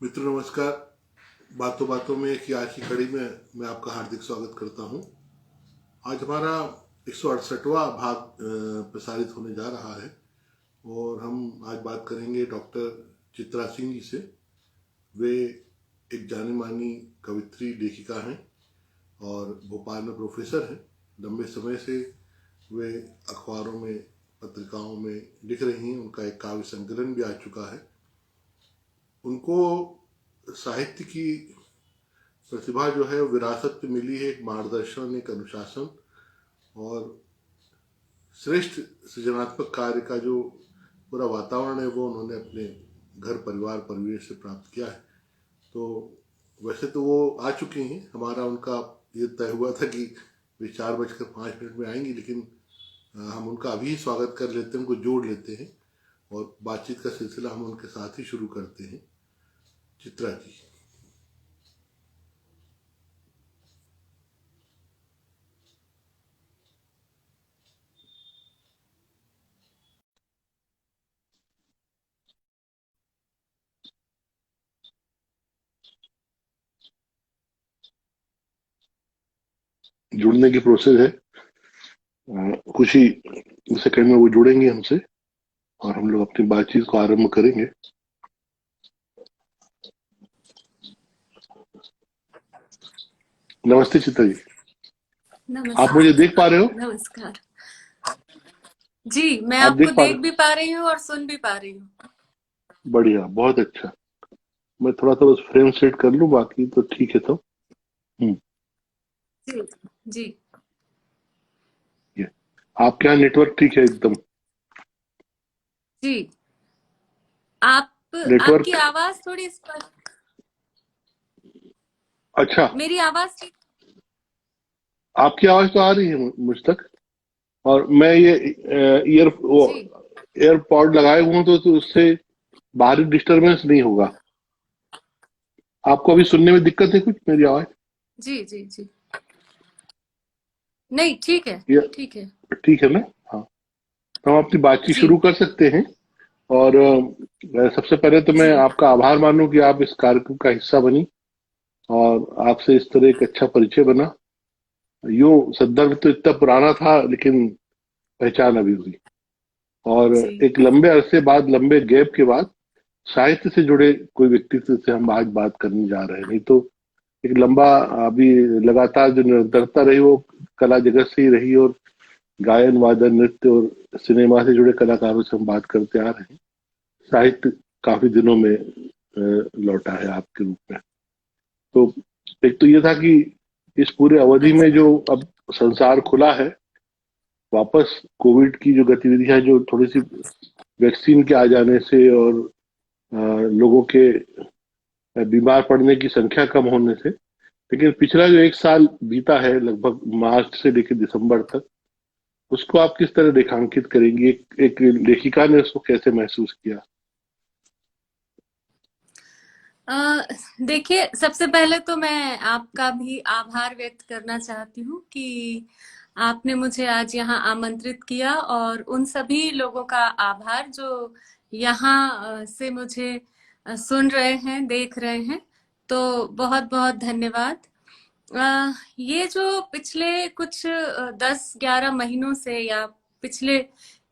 मित्र नमस्कार। बातों बातों में की आज की कड़ी में मैं आपका हार्दिक स्वागत करता हूं। आज हमारा 168वां भाग प्रसारित होने जा रहा है और हम आज बात करेंगे डॉक्टर चित्रा सिंह जी से। वे एक जानी मानी कवित्री लेखिका हैं और भोपाल में प्रोफेसर हैं। लंबे समय से वे अखबारों में, पत्रिकाओं में लिख रही हैं। उनका एक काव्य संकलन भी आ चुका है। उनको साहित्य की प्रतिभा जो है विरासत में मिली है, एक मार्गदर्शन, एक अनुशासन और श्रेष्ठ सृजनात्मक कार्य का जो पूरा वातावरण है वो उन्होंने अपने घर, परिवार, परिवेश से प्राप्त किया है। तो वैसे तो वो आ चुकी हैं, हमारा उनका ये तय हुआ था कि वे 4:05 में आएंगी, लेकिन हम उनका अभी स्वागत कर लेते हैं, उनको जोड़ लेते हैं और बातचीत का सिलसिला हम उनके साथ ही शुरू करते हैं। चित्रा जी। जुड़ने की प्रोसेस है। कुछ ही सेकंड में वो जुड़ेंगे हमसे और हम लोग अपनी बातचीत को आरंभ करेंगे। नमस्ते चित्रा जी। आप मुझे नमस्कार। देख पा रहे हो? नमस्कार जी, मैं आप आपको देख पा देख रहे भी पा रही हूँ और सुन भी पा रही हूँ। हो? बढ़िया, बहुत अच्छा। मैं थोड़ा सा बस फ्रेम सेट कर लूं, बाकी तो ठीक है। तो हम्म जी जी ये आपके यहाँ नेटवर्क ठीक है एकदम? जी। आप आपकी नेटवर्क आवाज थोड़ी स्पष्ट। अच्छा। मेरी आवाज ठीक। आपकी आवाज तो आ रही है मुझ तक। और मैं ये ईयर वो जी एयरपॉड लगाए हुए हूं तो उससे बाहरी डिस्टरबेंस नहीं होगा। आपको अभी सुनने में दिक्कत है कुछ मेरी आवाज? जी जी जी। नहीं, ठीक है। ये ठीक है। ठीक है ना? हाँ, तो हम अपनी बातचीत जी शुरू कर सकते हैं। और सबसे पहले तो मैं जी। आपका आभार मानूं कि आप इस कार्यक्रम का हिस्सा बनी और आपसे इस तरह एक अच्छा परिचय बना। यूं संदर्भ तो इतना पुराना था, लेकिन पहचान अभी हुई। और जी एक लंबे अरसे बाद, लंबे गैप के बाद साहित्य से जुड़े कोई व्यक्तित्व से हम आज बात करने जा रहे हैं। नहीं तो एक लंबा, अभी लगातार जो निरंतरता रही वो कला जगत से ही रही और गायन, वादन, नृत्य और सिनेमा से जुड़े कलाकारों से हम बात करते आ रहे हैं। साहित्य काफी दिनों में लौटा है आपके रूप में। तो एक तो ये था कि इस पूरे अवधि में अच्छा। जो अब संसार खुला है, वापस कोविड की जो गतिविधियां, जो थोड़ी सी वैक्सीन के आ जाने से और लोगों के बीमार पड़ने की संख्या कम होने से, लेकिन पिछला जो एक साल बीता है, लगभग मार्च से लेकर दिसंबर तक, उसको आप किस तरह रेखांकित करेंगी? एक लेखिका ने उसको कैसे महसूस किया? अ, देखिए, सबसे पहले तो मैं आपका भी आभार व्यक्त करना चाहती हूँ कि आपने मुझे आज यहाँ आमंत्रित किया, और उन सभी लोगों का आभार जो यहाँ से मुझे सुन रहे हैं, देख रहे हैं। तो बहुत बहुत धन्यवाद। ये जो पिछले कुछ 10-11 महीनों से, या पिछले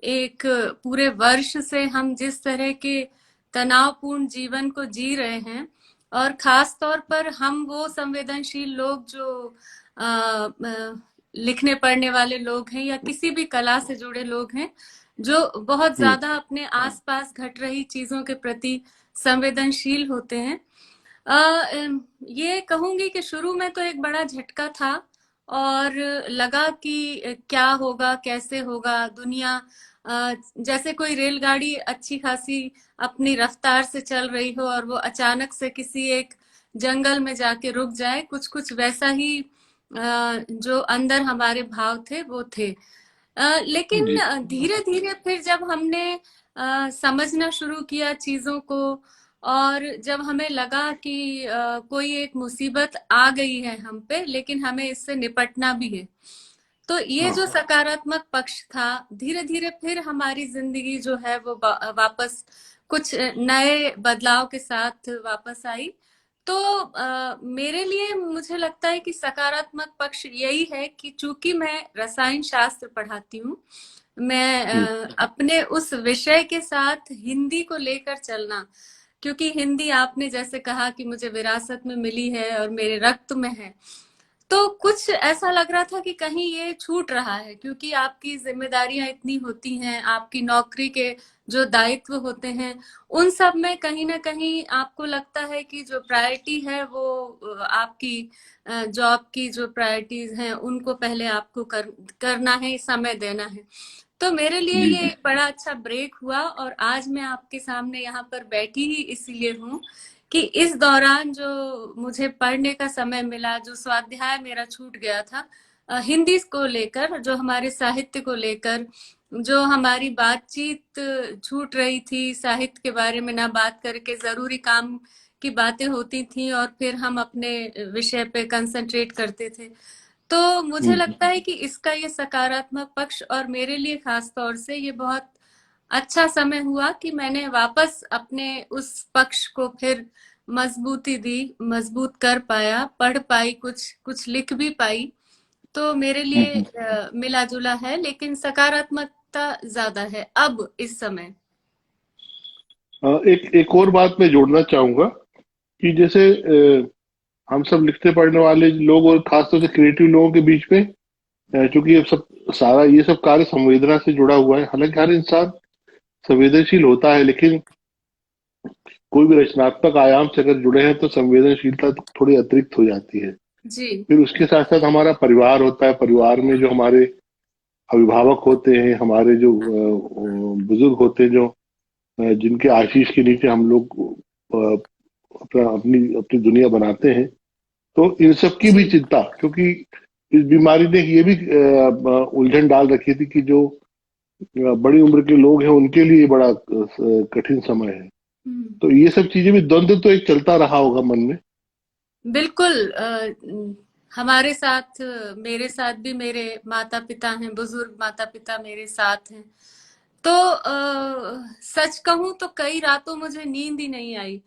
एक पूरे वर्ष से हम जिस तरह के तनावपूर्ण जीवन को जी रहे हैं, और खास तौर पर हम वो संवेदनशील लोग जो लिखने पढ़ने वाले लोग हैं, या किसी भी कला से जुड़े लोग हैं, जो बहुत हम्म ज्यादा अपने आसपास घट रही चीजों के प्रति संवेदनशील होते हैं। ये कहूंगी कि शुरू में तो एक बड़ा झटका था, और लगा कि क्या होगा, कैसे होगा दुनिया। जैसे कोई रेलगाड़ी अच्छी खासी अपनी रफ्तार से चल रही हो और वो अचानक से किसी एक जंगल में जाके रुक जाए, कुछ कुछ वैसा ही जो अंदर हमारे भाव थे वो थे। लेकिन जी धीरे धीरे फिर जब हमने समझना शुरू किया चीजों को, और जब हमें लगा कि कोई एक मुसीबत आ गई है हम पे, लेकिन हमें इससे निपटना भी है, तो ये हाँ जो सकारात्मक पक्ष था, धीरे धीरे फिर हमारी जिंदगी जो है वो वापस कुछ नए बदलाव के साथ वापस आई। तो मेरे लिए मुझे लगता है कि सकारात्मक पक्ष यही है कि चूंकि मैं रसायन शास्त्र पढ़ाती हूँ, मैं हम्म अपने उस विषय के साथ हिंदी को लेकर चलना, क्योंकि हिंदी आपने जैसे कहा कि मुझे विरासत में मिली है और मेरे रक्त में है, तो कुछ ऐसा लग रहा था कि कहीं ये छूट रहा है, क्योंकि आपकी जिम्मेदारियां इतनी होती हैं, आपकी नौकरी के जो दायित्व होते हैं, उन सब में कहीं ना कहीं आपको लगता है कि जो प्रायोरिटी है वो आपकी जॉब की जो प्रायोरिटीज हैं उनको पहले आपको करना है, समय देना है। तो मेरे लिए जी ये जी। एक बड़ा अच्छा ब्रेक हुआ, और आज मैं आपके सामने यहाँ पर बैठी ही इसीलिए हूँ कि इस दौरान जो मुझे पढ़ने का समय मिला, जो स्वाध्याय मेरा छूट गया था हिंदी को लेकर, जो हमारे साहित्य को लेकर, जो हमारी बातचीत छूट रही थी साहित्य के बारे में ना बात करके जरूरी काम की बातें होती थी और फिर हम अपने विषय पे कंसंट्रेट करते थे। तो मुझे हम्म लगता है कि इसका ये सकारात्मक पक्ष, और मेरे लिए खास तौर से ये बहुत अच्छा समय हुआ कि मैंने वापस अपने उस पक्ष को फिर मजबूती दी, मजबूत कर पाया, पढ़ पाई, कुछ कुछ लिख भी पाई। तो मेरे लिए हम्म। मिला जुला है, लेकिन सकारात्मकता ज्यादा है अब इस समय। एक एक और बात मैं जोड़ना चाहूंगा कि जैसे हम सब लिखते पढ़ने वाले लोग और खासतौर से क्रिएटिव लोगों के बीच में चूंकि ये सब सारा ये सब कार्य संवेदना से जुड़ा हुआ है। हालांकि हर इंसान संवेदनशील होता है, लेकिन कोई भी रचनात्मक आयाम से अगर जुड़े हैं तो संवेदनशीलता थोड़ी अतिरिक्त हो जाती है। जी। फिर उसके साथ साथ हमारा परिवार होता है। परिवार में जो हमारे अभिभावक होते हैं, हमारे जो बुजुर्ग होते हैं, जो जिनके आशीष के नीचे हम लोग अ, अपना अपनी अपनी दुनिया बनाते हैं, तो इन सब की भी जी। चिंता, क्योंकि इस बीमारी ने ये भी उलझन डाल रखी थी कि जो बड़ी उम्र के लोग हैं उनके लिए बड़ा कठिन समय है। हम्म। तो ये सब चीजें भी, द्वंद्व तो एक चलता रहा होगा मन में। बिल्कुल। हमारे साथ, मेरे साथ भी मेरे माता पिता हैं, बुजुर्ग माता पिता मेरे साथ हैं। तो सच कहूं तो कई रातों मुझे नींद ही नहीं आई।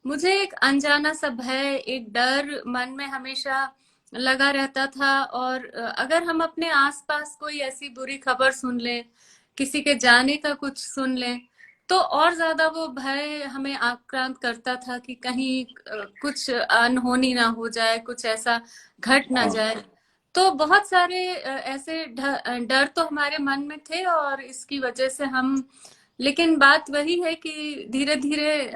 मुझे एक अनजाना सा भय, एक डर मन में हमेशा लगा रहता था। और अगर हम अपने आसपास कोई ऐसी बुरी खबर सुन लें, किसी के जाने का कुछ सुन लें, तो और ज्यादा वो भय हमें आक्रांत करता था कि कहीं कुछ अनहोनी ना हो जाए, कुछ ऐसा घट ना हाँ जाए। तो बहुत सारे ऐसे डर तो हमारे मन में थे, और इसकी वजह से हम, लेकिन बात वही है कि धीरे धीरे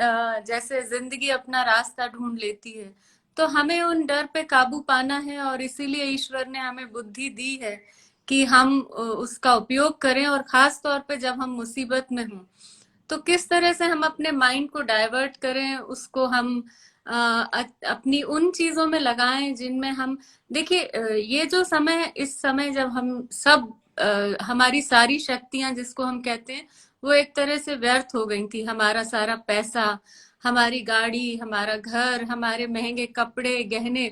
जैसे जिंदगी अपना रास्ता ढूंढ लेती है, तो हमें उन डर पे काबू पाना है, और इसीलिए ईश्वर ने हमें बुद्धि दी है कि हम उसका उपयोग करें, और खास तौर पे जब हम मुसीबत में हों तो किस तरह से हम अपने माइंड को डाइवर्ट करें, उसको हम अपनी उन चीजों में लगाएं जिनमें हम, देखिए ये जो समय है, इस समय जब हम सब हमारी सारी शक्तियां जिसको हम कहते हैं वो एक तरह से व्यर्थ हो गई थी। हमारा सारा पैसा, हमारी गाड़ी, हमारा घर, हमारे महंगे कपड़े गहने,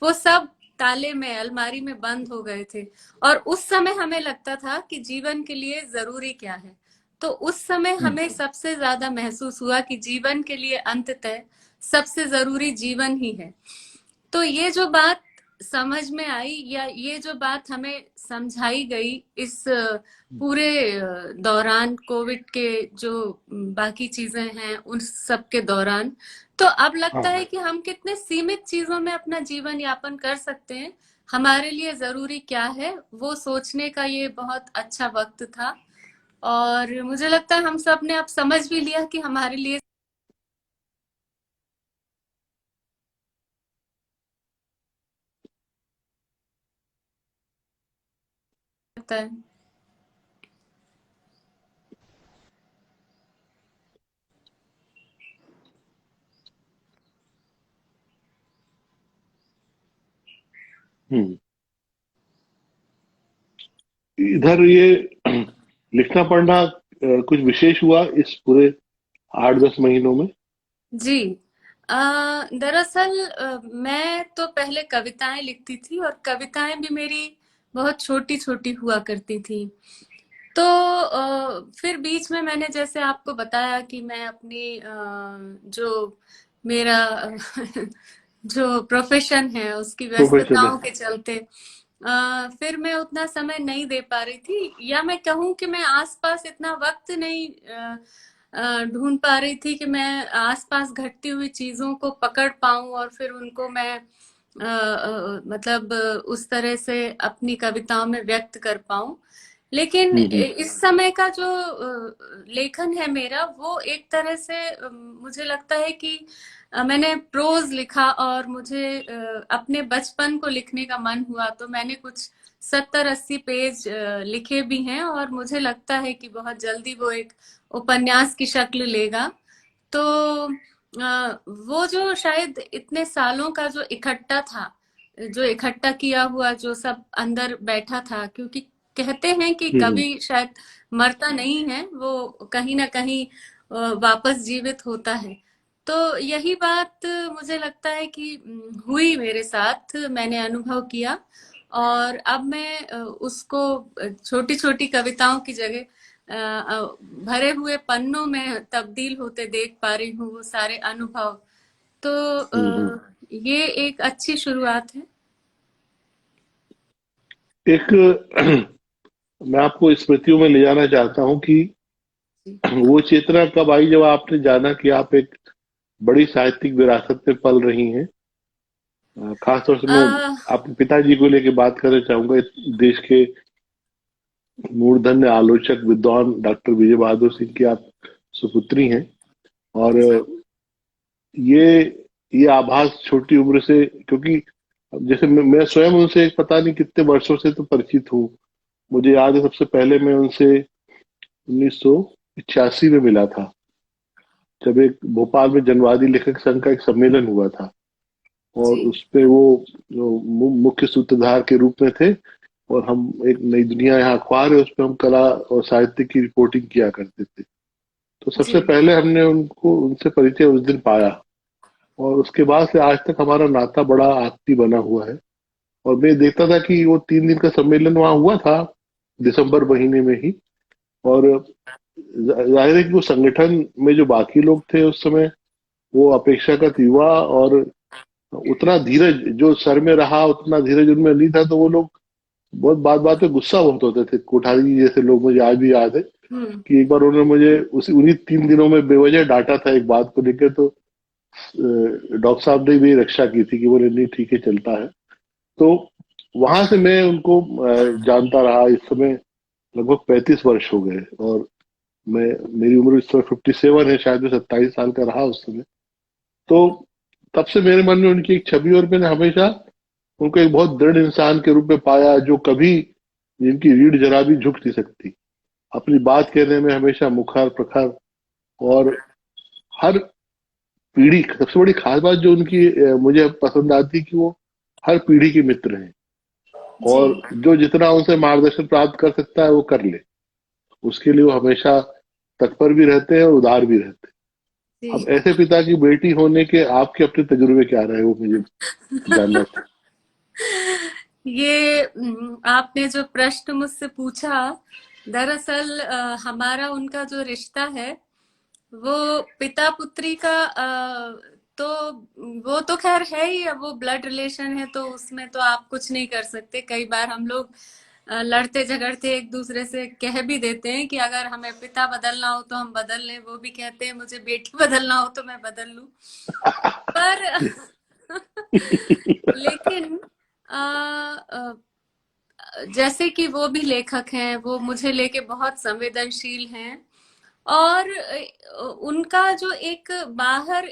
वो सब ताले में, अलमारी में बंद हो गए थे। और उस समय हमें लगता था कि जीवन के लिए जरूरी क्या है। तो उस समय हम्म, हमें सबसे ज्यादा महसूस हुआ कि जीवन के लिए अंततः सबसे जरूरी जीवन ही है। तो ये जो बात समझ में आई, या ये जो बात हमें समझाई गई इस पूरे दौरान, कोविड के जो बाकी चीजें हैं उन सब के दौरान, तो अब लगता हाँ है कि हम कितने सीमित चीजों में अपना जीवन यापन कर सकते हैं, हमारे लिए जरूरी क्या है, वो सोचने का ये बहुत अच्छा वक्त था। और मुझे लगता है हम सब ने अब समझ भी लिया कि हमारे लिए लगता है। हम्म। इधर ये लिखना पढ़ना कुछ विशेष हुआ इस पूरे 8-10 महीनों में? जी। दरअसल मैं तो पहले कविताएं लिखती थी, और कविताएं भी मेरी बहुत छोटी छोटी हुआ करती थी। तो फिर बीच में मैंने जैसे आपको बताया कि मैं अपनी जो मेरा जो प्रोफेशन है उसकी प्रोफेशनल। व्यस्तताओं के चलते फिर मैं उतना समय नहीं दे पा रही थी, या मैं कहूँ कि मैं आसपास इतना वक्त नहीं ढूंढ पा रही थी कि मैं आसपास घटती हुई चीजों को पकड़ पाऊं और फिर उनको मैं मतलब उस तरह से अपनी कविताओं में व्यक्त कर पाऊं। लेकिन हम्म। इस समय का जो लेखन है मेरा, वो एक तरह से मुझे लगता है कि मैंने प्रोज लिखा और मुझे अपने बचपन को लिखने का मन हुआ तो मैंने कुछ 70-80 पेज लिखे भी हैं, और मुझे लगता है कि बहुत जल्दी वो एक उपन्यास की शक्ल लेगा। तो वो जो शायद इतने सालों का जो इकट्ठा था, जो इकट्ठा किया हुआ जो सब अंदर बैठा था, क्योंकि कहते हैं कि हम्म। कवि शायद मरता नहीं है, वो कहीं ना कहीं वापस जीवित होता है। तो यही बात मुझे लगता है कि हुई मेरे साथ, मैंने अनुभव किया, और अब मैं उसको छोटी छोटी कविताओं की जगह भरे हुए पन्नों में तब्दील होते देख पा रही हूँ, वो सारे अनुभव। तो हम्म। ये एक अच्छी शुरुआत है। एक मैं आपको स्मृतियों में ले जाना चाहता हूँ कि जी। वो चेतना कब आई जब आपने जाना कि आप एक बड़ी साहित्यिक विरासत में पल रही हैं। खास तौर से मैं आ, अपने पिताजी को लेके बात करना चाहूंगा। इस देश के मूर्धन्य आलोचक विद्वान डॉक्टर विजय बहादुर सिंह की आप सुपुत्री हैं। और जी। ये ये आभास छोटी उम्र से, क्योंकि जैसे मैं स्वयं उनसे पता नहीं कितने वर्षों से तो परिचित हूँ। मुझे याद है सबसे पहले मैं उनसे 1986 में मिला था, जब एक भोपाल में जनवादी लेखक संघ का एक सम्मेलन हुआ था। और जी। उस पे वो जो मुख्य सूत्रधार के रूप में थे। और हम एक नई दुनिया यहाँ अखबार है, उस पे हम कला और साहित्य की रिपोर्टिंग किया करते थे। तो सबसे जी। पहले हमने उनको उनसे परिचय उस दिन पाया। और उसके बाद से आज तक हमारा नाता बड़ा आत्मीय बना हुआ है। और मैं देखता था कि वो 3 दिन का सम्मेलन वहाँ हुआ था, दिसंबर महीने में ही। और जाहिर है कि वो संगठन में जो बाकी लोग थे उस समय, वो अपेक्षाकृत युवा और उतना धीरज जो सर में रहा उतना धीरज उनमें नहीं था। तो वो लोग बहुत बात बात पे गुस्सा बहुत होते थे। कोठारी जी जैसे लोग, मुझे आज भी याद है हम्म। कि एक बार उन्होंने मुझे उसी उन्हीं 3 दिनों में बेवजह डांटा था एक बात को लेकर। तो डॉक्टर साहब ने भी रक्षा की थी कि बोले नहीं ठीक है चलता है। तो वहां से मैं उनको जानता रहा। इस समय लगभग 35 वर्ष हो गए। और मैं मेरी उम्र इस समय 57 है, शायद मैं 27 साल का रहा उस समय। तो तब से मेरे मन में उनकी एक छवि, और मैंने हमेशा उनको एक बहुत दृढ़ इंसान के रूप में पाया, जो कभी जिनकी रीढ़ जरा भी झुक नहीं सकती, अपनी बात कहने में हमेशा मुखर प्रखर। और हर पीढ़ी, सबसे बड़ी खास बात जो उनकी मुझे पसंद आती कि वो हर पीढ़ी के मित्र हैं। जी। और जो जितना उनसे मार्गदर्शन प्राप्त कर सकता है वो कर ले, उसके लिए वो हमेशा तत्पर भी रहते हैं और उदार भी रहते हैं। अब जी। ऐसे पिता की बेटी होने के आपके अपने तजुर्बे क्या रहे, वो मुझे जानना था। ये आपने जो प्रश्न मुझसे पूछा, दरअसल हमारा उनका जो रिश्ता है वो पिता पुत्री का तो वो तो खैर है ही, अब वो ब्लड रिलेशन है तो उसमें तो आप कुछ नहीं कर सकते। कई बार हम लोग लड़ते झगड़ते एक दूसरे से कह भी देते हैं कि अगर हमें पिता बदलना हो तो हम बदल लें, वो भी कहते हैं मुझे बेटी बदलना हो तो मैं बदल लूं। पर लेकिन अ, अ, जैसे कि वो भी लेखक हैं, वो मुझे लेके बहुत संवेदनशील हैं, और उनका जो एक बाहर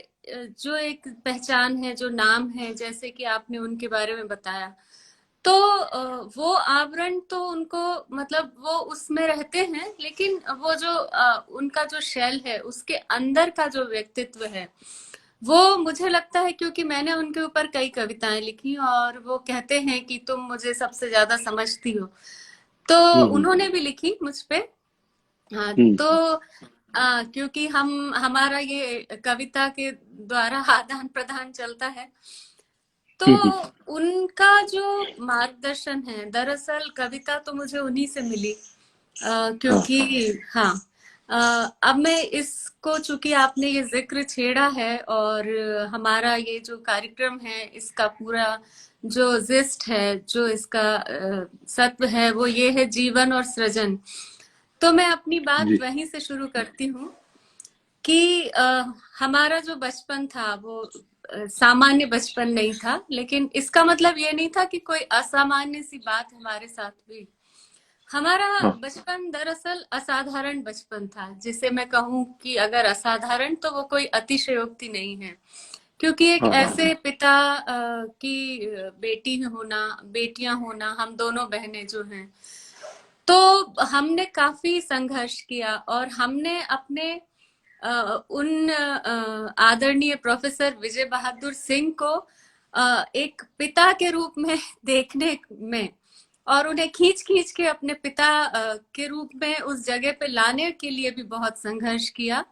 जो एक पहचान है, जो नाम है, जैसे कि आपने उनके बारे में बताया, तो वो आवरण तो उनको मतलब वो उसमें रहते हैं, लेकिन वो जो उनका जो शेल है उसके अंदर का जो व्यक्तित्व है, वो मुझे लगता है, क्योंकि मैंने उनके ऊपर कई कविताएं लिखी और वो कहते हैं कि तुम मुझे सबसे ज्यादा समझती हो, तो हम्म। उन्होंने भी लिखी मुझ पे। हाँ, हम्म। तो क्योंकि हम हमारा ये कविता के द्वारा आदान प्रदान चलता है, तो उनका जो मार्गदर्शन है, दरअसल कविता तो मुझे उन्हीं से मिली, क्योंकि हाँ, अब मैं इसको, चूंकि आपने ये जिक्र छेड़ा है और हमारा ये जो कार्यक्रम है, इसका पूरा जो जिस्ट है, जो इसका सत्व है, वो ये है जीवन और सृजन। तो मैं अपनी बात जी वहीं से शुरू करती हूँ कि हमारा जो बचपन था वो सामान्य बचपन नहीं था, लेकिन इसका मतलब ये नहीं था कि कोई असामान्य सी बात हमारे साथ हुई। हमारा हाँ बचपन दरअसल असाधारण बचपन था, जिसे मैं कहूँ कि अगर असाधारण तो वो कोई अतिशयोक्ति नहीं है, क्योंकि एक हाँ हाँ ऐसे पिता की बेटी होना, बेटियां होना, हम दोनों बहनें जो हैं, तो हमने काफी संघर्ष किया और हमने अपने उन आदरणीय प्रोफेसर विजय बहादुर सिंह को एक पिता के रूप में देखने में और उन्हें खींच खींच के अपने पिता के रूप में उस जगह पे लाने के लिए भी बहुत संघर्ष किया।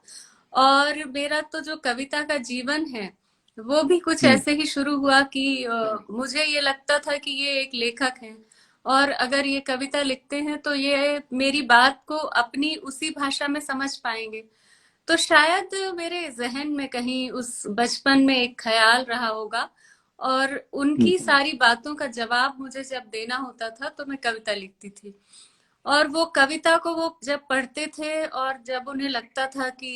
और मेरा तो जो कविता का जीवन है वो भी कुछ ऐसे ही शुरू हुआ कि मुझे ये लगता था कि ये एक लेखक हैं और अगर ये कविता लिखते हैं तो ये मेरी बात को अपनी उसी भाषा में समझ पाएंगे। तो शायद मेरे जहन में कहीं उस बचपन में एक ख्याल रहा होगा और उनकी सारी बातों का जवाब मुझे जब देना होता था तो मैं कविता लिखती थी। और वो कविता को वो जब पढ़ते थे और जब उन्हें लगता था कि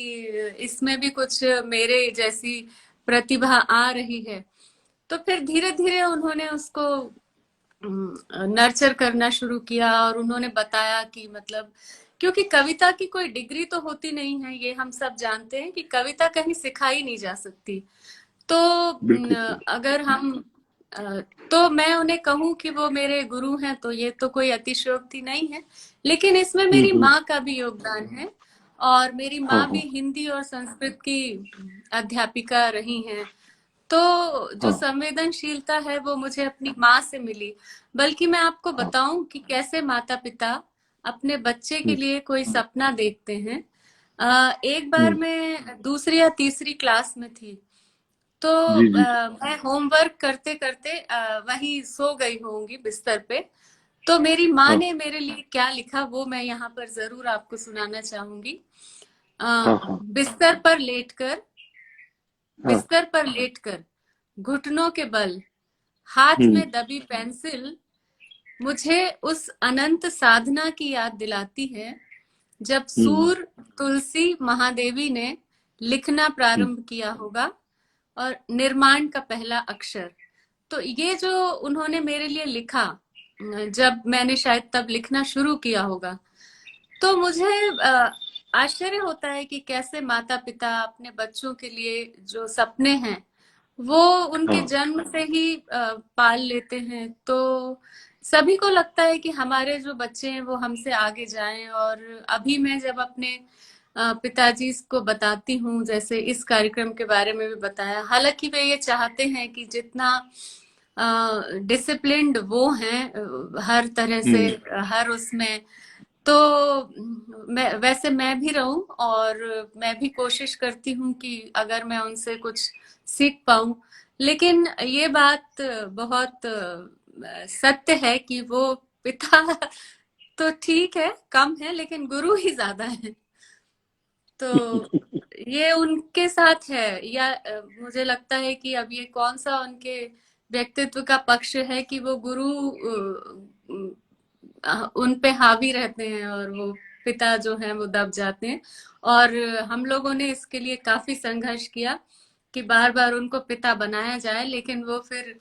इसमें भी कुछ मेरे जैसी प्रतिभा आ रही है, तो फिर धीरे धीरे उन्होंने उसको नर्चर करना शुरू किया और उन्होंने बताया कि मतलब, क्योंकि कविता की कोई डिग्री तो होती नहीं है, ये हम सब जानते हैं कि कविता कहीं सिखाई नहीं जा सकती। तो बिल्कुल सही। अगर हम तो मैं उन्हें कहूं कि वो मेरे गुरु हैं तो ये तो कोई अतिशयोक्ति नहीं है, लेकिन इसमें मेरी माँ का भी योगदान है। और मेरी हाँ माँ भी हाँ हिंदी और संस्कृत की अध्यापिका रही हैं। तो जो हाँ संवेदनशीलता है वो मुझे अपनी माँ से मिली। बल्कि मैं आपको हाँ बताऊं कि कैसे माता पिता अपने बच्चे के लिए कोई सपना देखते हैं। एक बार मैं दूसरी या तीसरी क्लास में थी, तो जी जी मैं होमवर्क करते करते वहीं सो गई होंगी बिस्तर पे। तो मेरी माँ हाँ ने मेरे लिए क्या लिखा वो मैं यहाँ पर जरूर आपको सुनाना चाहूंगी। हाँ हाँ बिस्तर पर लेटकर, हाँ बिस्तर पर लेटकर घुटनों के बल, हाथ में दबी पेंसिल मुझे उस अनंत साधना की याद दिलाती है जब सूर तुलसी महादेवी ने लिखना प्रारंभ किया होगा और निर्माण का पहला अक्षर। तो ये जो उन्होंने मेरे लिए लिखा, जब मैंने शायद तब लिखना शुरू किया होगा, तो मुझे आश्चर्य होता है कि कैसे माता पिता अपने बच्चों के लिए जो सपने हैं वो उनके हाँ जन्म से ही पाल लेते हैं। तो सभी को लगता है कि हमारे जो बच्चे हैं वो हमसे आगे जाएं। और अभी मैं जब अपने पिताजी को बताती हूँ, जैसे इस कार्यक्रम के बारे में भी बताया, हालांकि वे ये चाहते हैं कि जितना डिसिप्लिन्ड वो हैं हर तरह से, हर उसमें, तो मैं भी रहूं और मैं भी कोशिश करती हूँ कि अगर मैं उनसे कुछ सीख पाऊं। लेकिन ये बात बहुत सत्य है कि वो पिता तो ठीक है, कम है, लेकिन गुरु ही ज्यादा है। तो ये उनके साथ है, या मुझे लगता है कि अब ये कौन सा उनके व्यक्तित्व का पक्ष है कि वो गुरु उन पे हावी रहते हैं और वो पिता जो हैं वो दब जाते हैं। और हम लोगों ने इसके लिए काफी संघर्ष किया कि बार बार उनको पिता बनाया जाए, लेकिन वो फिर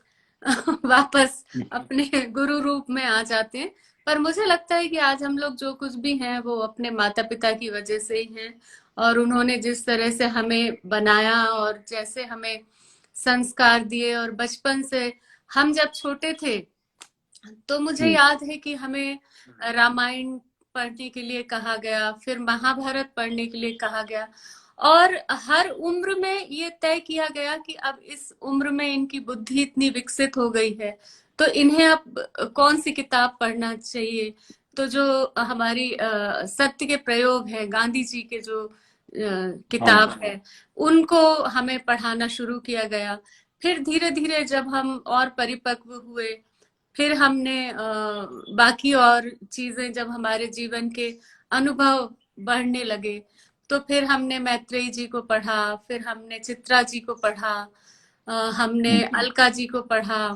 वापस अपने गुरु रूप में आ जाते हैं। पर मुझे लगता है कि आज हम लोग जो कुछ भी हैं वो अपने माता पिता की वजह से ही हैं। और उन्होंने जिस तरह से हमें बनाया और जैसे हमें संस्कार दिए, और बचपन से हम जब छोटे थे तो मुझे याद है कि हमें रामायण पढ़ने के लिए कहा गया, फिर महाभारत पढ़ने के लिए कहा गया, और हर उम्र में ये तय किया गया कि अब इस उम्र में इनकी बुद्धि इतनी विकसित हो गई है तो इन्हें अब कौन सी किताब पढ़ना चाहिए। तो जो हमारी सत्य के प्रयोग है, गांधी जी के जो हाँ किताब है, उनको हमें पढ़ाना शुरू किया गया। फिर धीरे धीरे जब हम और परिपक्व हुए, फिर हमने बाकी और चीजें, जब हमारे जीवन के अनुभव बढ़ने लगे, तो फिर हमने मैत्रेयी जी को पढ़ा, फिर हमने चित्रा जी को पढ़ा, हमने अलका जी को पढ़ा।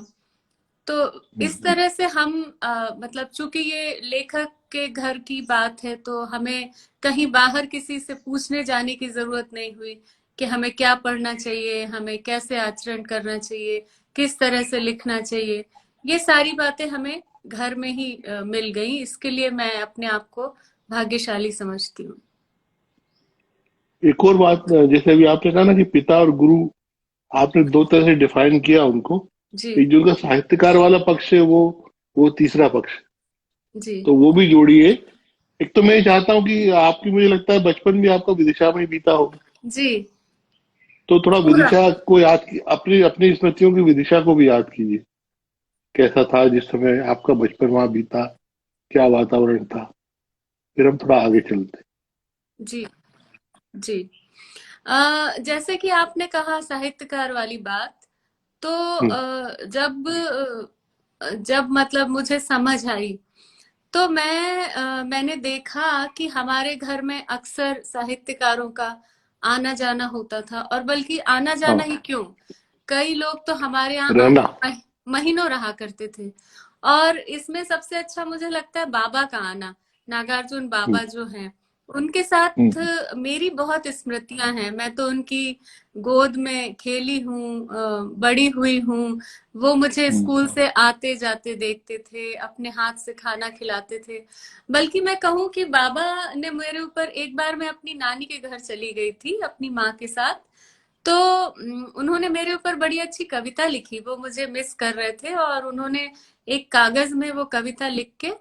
तो इस तरह से हम मतलब चूंकि ये लेखक के घर की बात है, तो हमें कहीं बाहर किसी से पूछने जाने की जरूरत नहीं हुई कि हमें क्या पढ़ना चाहिए, हमें कैसे आचरण करना चाहिए, किस तरह से लिखना चाहिए। ये सारी बातें हमें घर में ही मिल गई। इसके लिए मैं अपने आप को भाग्यशाली समझती हूँ। एक और बात, जैसे अभी आपने कहा ना कि पिता और गुरु, आपने दो तरह से डिफाइन किया उनको। जी एक जो उनका साहित्यकार वाला पक्ष है, वो तीसरा पक्ष, जी तो वो भी जोड़िए। एक तो मैं ये चाहता हूँ कि आपकी, मुझे लगता है बचपन भी आपका विदिशा में ही बीता होगा, जी। तो थोड़ा पूरा। विदिशा को याद अपनी अपनी स्मृतियों की विदिशा को भी याद कीजिए। कैसा था जिस समय आपका बचपन वहां बीता, क्या वातावरण था, फिर हम थोड़ा आगे चलते। जी जी। जैसे कि आपने कहा साहित्यकार वाली बात, तो हम्म जब मतलब मुझे समझ आई, तो मैंने देखा कि हमारे घर में अक्सर साहित्यकारों का आना जाना होता था। और बल्कि आना जाना हाँ, ही क्यों, कई लोग तो हमारे यहाँ रहना। आके महीनों रहा करते थे। और इसमें सबसे अच्छा मुझे लगता है बाबा का आना। नागार्जुन हम्म बाबा जो हैं, उनके साथ हम्म मेरी बहुत स्मृतियां हैं। मैं तो उनकी गोद में खेली हूँ, बड़ी हुई हूँ। वो मुझे हम्म स्कूल से आते जाते देखते थे, अपने हाथ से खाना खिलाते थे। बल्कि मैं कहूँ कि बाबा ने मेरे ऊपर, एक बार मैं अपनी नानी के घर चली गई थी अपनी माँ के साथ, तो उन्होंने मेरे ऊपर बड़ी अच्छी कविता लिखी। वो मुझे मिस कर रहे थे, और उन्होंने एक कागज में वो कविता लिख के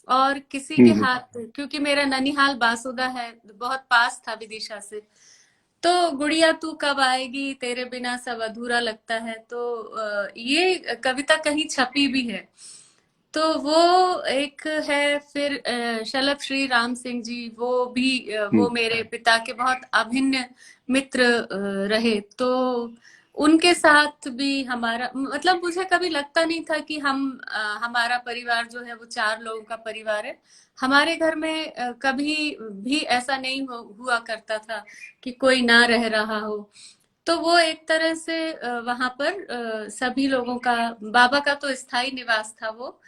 और किसी के हम्म हाथ, क्योंकि मेरा ननिहाल बासुदा है, बहुत पास था विदिशा से, तो गुड़िया तू कब आएगी, तेरे बिना सब अधूरा लगता है। तो ये कविता कहीं छपी भी है। तो वो एक है। फिर शलभ श्री राम सिंह जी, वो भी वो हम्म मेरे पिता के बहुत अभिन्न मित्र रहे। तो उनके साथ भी हमारा, मतलब मुझे कभी लगता नहीं था कि हमारा परिवार जो है वो चार लोगों का परिवार है। हमारे घर में कभी भी ऐसा नहीं हुआ करता था कि कोई ना रह रहा हो। तो वो एक तरह से वहां पर सभी लोगों का, बाबा का तो स्थायी निवास था वो,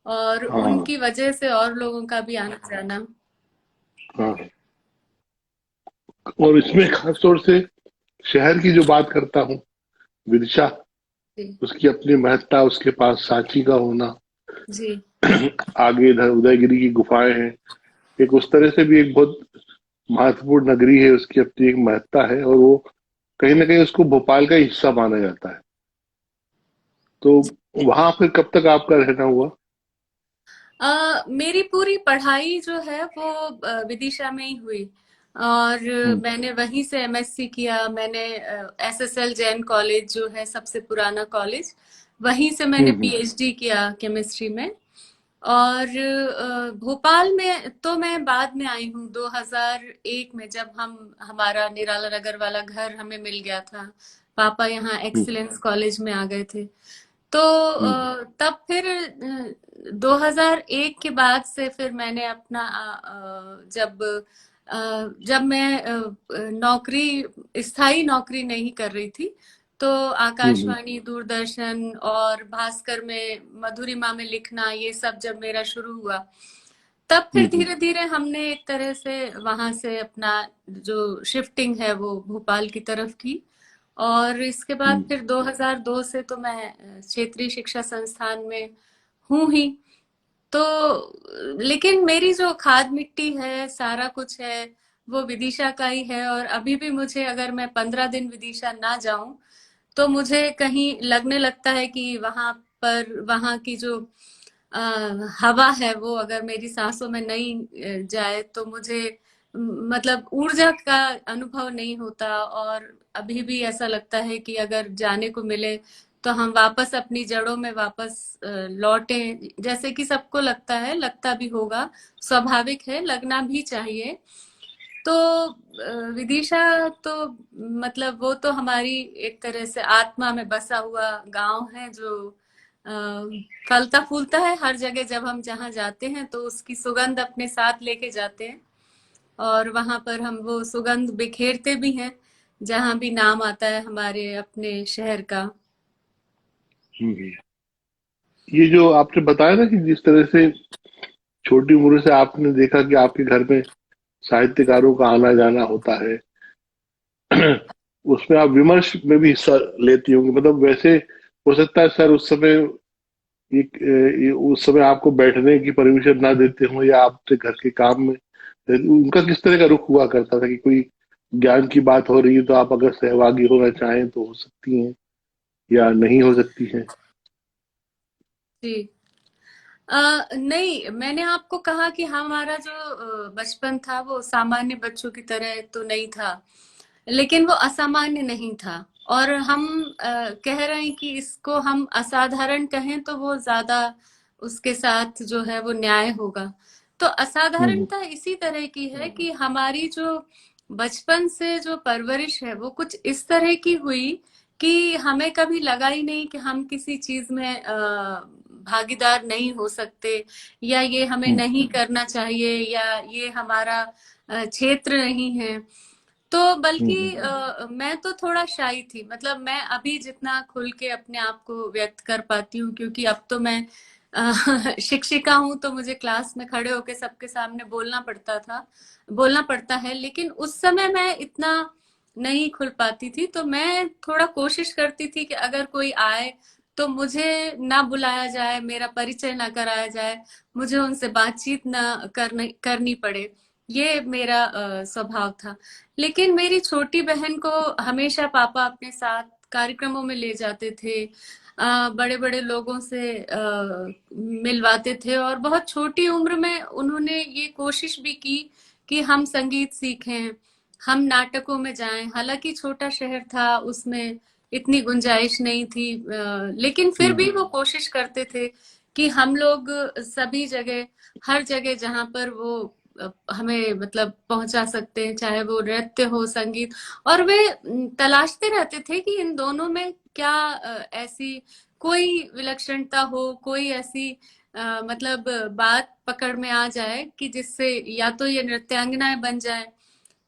और हाँ उनकी वजह से और लोगों का भी आना जाना। हाँ। और इसमें खास तौर से शहर की जो बात करता हूँ, विदिशा, जी उसकी अपनी महत्ता, उसके पास सांची का होना, जी आगे इधर उदयगिरी की गुफाएं हैं, एक उस तरह से भी एक बहुत महत्वपूर्ण नगरी है, उसकी अपनी एक महत्ता है, और वो कहीं ना कहीं उसको भोपाल का हिस्सा माना जाता है। तो वहां फिर कब तक आपका रहना हुआ? मेरी पूरी पढ़ाई जो है वो विदिशा में ही हुई। और हम्म मैंने वहीं से एमएससी किया। मैंने एसएसएल जैन कॉलेज जो है सबसे पुराना कॉलेज, वहीं से मैंने हम्म पीएचडी किया केमिस्ट्री में। और भोपाल में तो मैं बाद में आई हूँ 2001 में, जब हमारा निराला नगर वाला घर हमें मिल गया था। पापा यहाँ हम्म एक्सीलेंस कॉलेज में आ गए थे। तो हम्म तब फिर 2001 के बाद से फिर मैंने अपना जब मैं नौकरी, स्थायी नौकरी नहीं कर रही थी, तो हम्म आकाशवाणी, दूरदर्शन और भास्कर में, मधुरिमा में लिखना, ये सब जब मेरा शुरू हुआ, तब फिर हम्म धीरे धीरे हमने एक तरह से वहां से अपना जो शिफ्टिंग है वो भोपाल की तरफ की। और इसके बाद हम्म फिर 2002 से तो मैं क्षेत्रीय शिक्षा संस्थान में हूँ ही। तो लेकिन मेरी जो खाद मिट्टी है, सारा कुछ है, वो विदिशा का ही है। और अभी भी मुझे, अगर मैं 15 दिन विदिशा ना जाऊं, तो मुझे कहीं लगने लगता है कि वहां पर, वहां की जो अ, हवा है वो अगर मेरी सांसों में नहीं जाए, तो मुझे मतलब ऊर्जा का अनुभव नहीं होता। और अभी भी ऐसा लगता है कि अगर जाने को मिले तो हम वापस अपनी जड़ों में वापस लौटे। जैसे कि सबको लगता है, लगता भी होगा, स्वाभाविक है, लगना भी चाहिए। तो विदिशा तो मतलब वो तो हमारी एक तरह से आत्मा में बसा हुआ गांव है, जो अ, फलता फूलता है हर जगह। जब हम जहाँ जाते हैं तो उसकी सुगंध अपने साथ लेके जाते हैं, और वहां पर हम वो सुगंध बिखेरते भी हैं जहां भी नाम आता है हमारे अपने शहर का। हम्म। ये जो आपने बताया ना कि जिस तरह से छोटी उम्र से आपने देखा कि आपके घर में साहित्यकारों का आना जाना होता है, उसमें आप विमर्श में भी हिस्सा लेती होंगी। मतलब वैसे हो सकता है सर उस समय उस समय आपको बैठने की परमिशन ना देते हो, या आपके घर के काम में उनका किस तरह का रुख हुआ करता था कि कोई ज्ञान की बात हो रही है तो आप अगर सहभागी होना चाहें तो हो सकती हैं या नहीं हो सकती हैं? जी। नहीं, मैंने आपको कहा कि हमारा जो बचपन था वो सामान्य बच्चों की तरह तो नहीं था, लेकिन वो असामान्य नहीं था। और हम कह रहे हैं कि इसको हम असाधारण कहें तो वो ज्यादा उसके साथ जो है वो न्याय होगा। तो हम्म। असाधारणता इसी तरह की है कि हमारी जो बचपन से जो परवरिश है वो कुछ इस तरह की हुई कि हमें कभी लगा ही नहीं कि हम किसी चीज में भागीदार नहीं हो सकते, या ये हमें हम्म। नहीं करना चाहिए, या ये हमारा क्षेत्र नहीं है। तो बल्कि हम्म। मैं तो थोड़ा शाई थी। मतलब मैं अभी जितना खुल के अपने आप को व्यक्त कर पाती हूँ, क्योंकि अब तो मैं शिक्षिका हूँ, तो मुझे क्लास में खड़े होके सबके सामने बोलना पड़ता है। लेकिन उस समय मैं इतना नहीं खुल पाती थी, तो मैं थोड़ा कोशिश करती थी कि अगर कोई आए तो मुझे ना बुलाया जाए, मेरा परिचय ना कराया जाए, मुझे उनसे बातचीत ना करनी पड़े। ये मेरा स्वभाव था। लेकिन मेरी छोटी बहन को हमेशा पापा अपने साथ कार्यक्रमों में ले जाते थे, बड़े बड़े लोगों से मिलवाते थे, और बहुत छोटी उम्र में उन्होंने ये कोशिश भी की कि हम संगीत सीखें, हम नाटकों में जाएं। हालांकि छोटा शहर था, उसमें इतनी गुंजाइश नहीं थी, लेकिन फिर भी वो कोशिश करते थे कि हम लोग सभी जगह, हर जगह जहां पर वो हमें मतलब पहुंचा सकते हैं, चाहे वो नृत्य हो, संगीत। और वे तलाशते रहते थे कि इन दोनों में क्या ऐसी कोई विलक्षणता हो, कोई ऐसी मतलब बात पकड़ में आ जाए कि जिससे या तो ये नृत्यांगनाएं बन जाएं,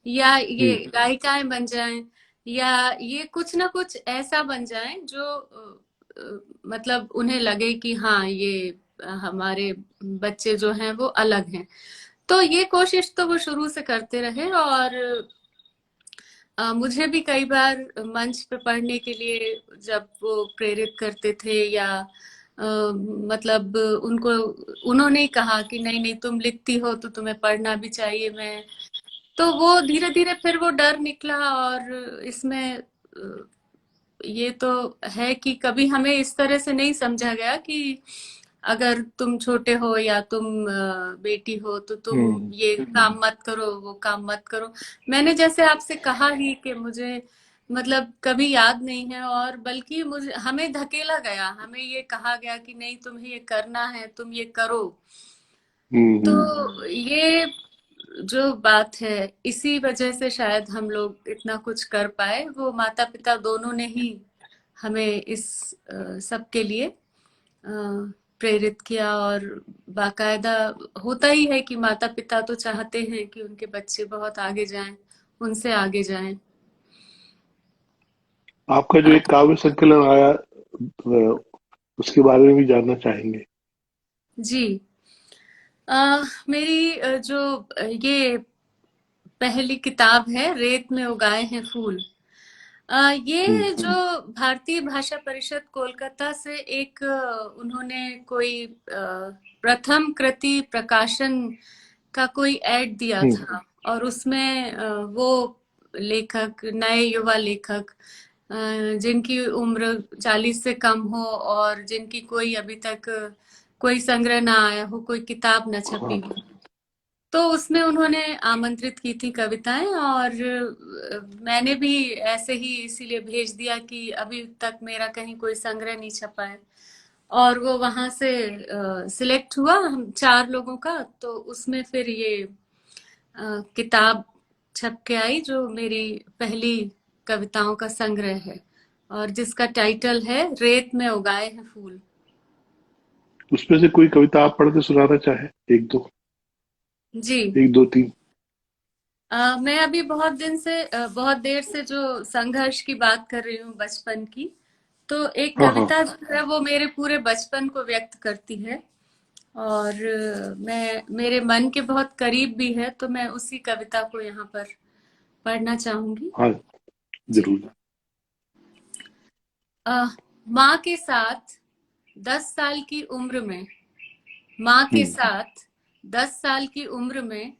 या ये हम्म। गायिकाएं बन जाएं, या ये कुछ ना कुछ ऐसा बन जाएं जो मतलब उन्हें लगे कि हाँ, ये हमारे बच्चे जो हैं वो अलग हैं। तो ये कोशिश तो वो शुरू से करते रहे। और मुझे भी कई बार मंच पे पढ़ने के लिए जब वो प्रेरित करते थे, या मतलब उनको उन्होंने ही कहा कि नहीं नहीं, तुम लिखती हो तो तुम्हें पढ़ना भी चाहिए। मैं तो वो धीरे धीरे फिर वो डर निकला। और इसमें ये तो है कि कभी हमें इस तरह से नहीं समझा गया कि अगर तुम छोटे हो या तुम बेटी हो तो तुम हम्म। ये काम मत करो, वो काम मत करो। मैंने जैसे आपसे कहा ही कि मुझे मतलब कभी याद नहीं है, और बल्कि मुझे हमें धकेला गया, हमें ये कहा गया कि नहीं, तुम्हें ये करना है, तुम ये करो। हम्म। तो ये जो बात है, इसी वजह से शायद हम लोग इतना कुछ कर पाए। वो माता पिता दोनों ने ही हमें इस सब के लिए प्रेरित किया। और बाकायदा होता ही है कि माता पिता तो चाहते हैं कि उनके बच्चे बहुत आगे जाएं, उनसे आगे जाएं। आपका जो एक काव्य संकलन आया, उसके बारे में भी जानना चाहेंगे। जी। मेरी जो ये पहली किताब है, रेत में उगाए हैं फूल। ये जो भारतीय भाषा परिषद कोलकाता से एक उन्होंने कोई प्रथम कृति प्रकाशन का कोई ऐड दिया हम्म। था, और उसमें वो लेखक, नए युवा लेखक, जिनकी उम्र 40 से कम हो, और जिनकी कोई अभी तक कोई संग्रह ना आया हो, कोई किताब ना छपी हो, तो उसमें उन्होंने आमंत्रित की थी कविताएं। और मैंने भी ऐसे ही इसीलिए भेज दिया कि अभी तक मेरा कहीं कोई संग्रह नहीं छपा है। और वो वहां से सिलेक्ट हुआ हम 4 लोगों का, तो उसमें फिर ये किताब छप के आई, जो मेरी पहली कविताओं का संग्रह है और जिसका टाइटल है रेत में उगाए हैं फूल। उसमें से कोई कविता आप पढ़ के सुनाना चाहे? एक दो, जी। एक दो तीन। मैं अभी बहुत देर से जो संघर्ष की बात कर रही हूँ, बचपन की, तो एक हाँ हाँ। कविता जो है वो मेरे पूरे बचपन को व्यक्त करती है और मैं मेरे मन के बहुत करीब भी है, तो मैं उसी कविता को यहाँ पर पढ़ना चाहूंगी। हाँ जी। जरूर। माँ के साथ 10 साल की उम्र में, माँ के हम्म। साथ 10 साल की उम्र में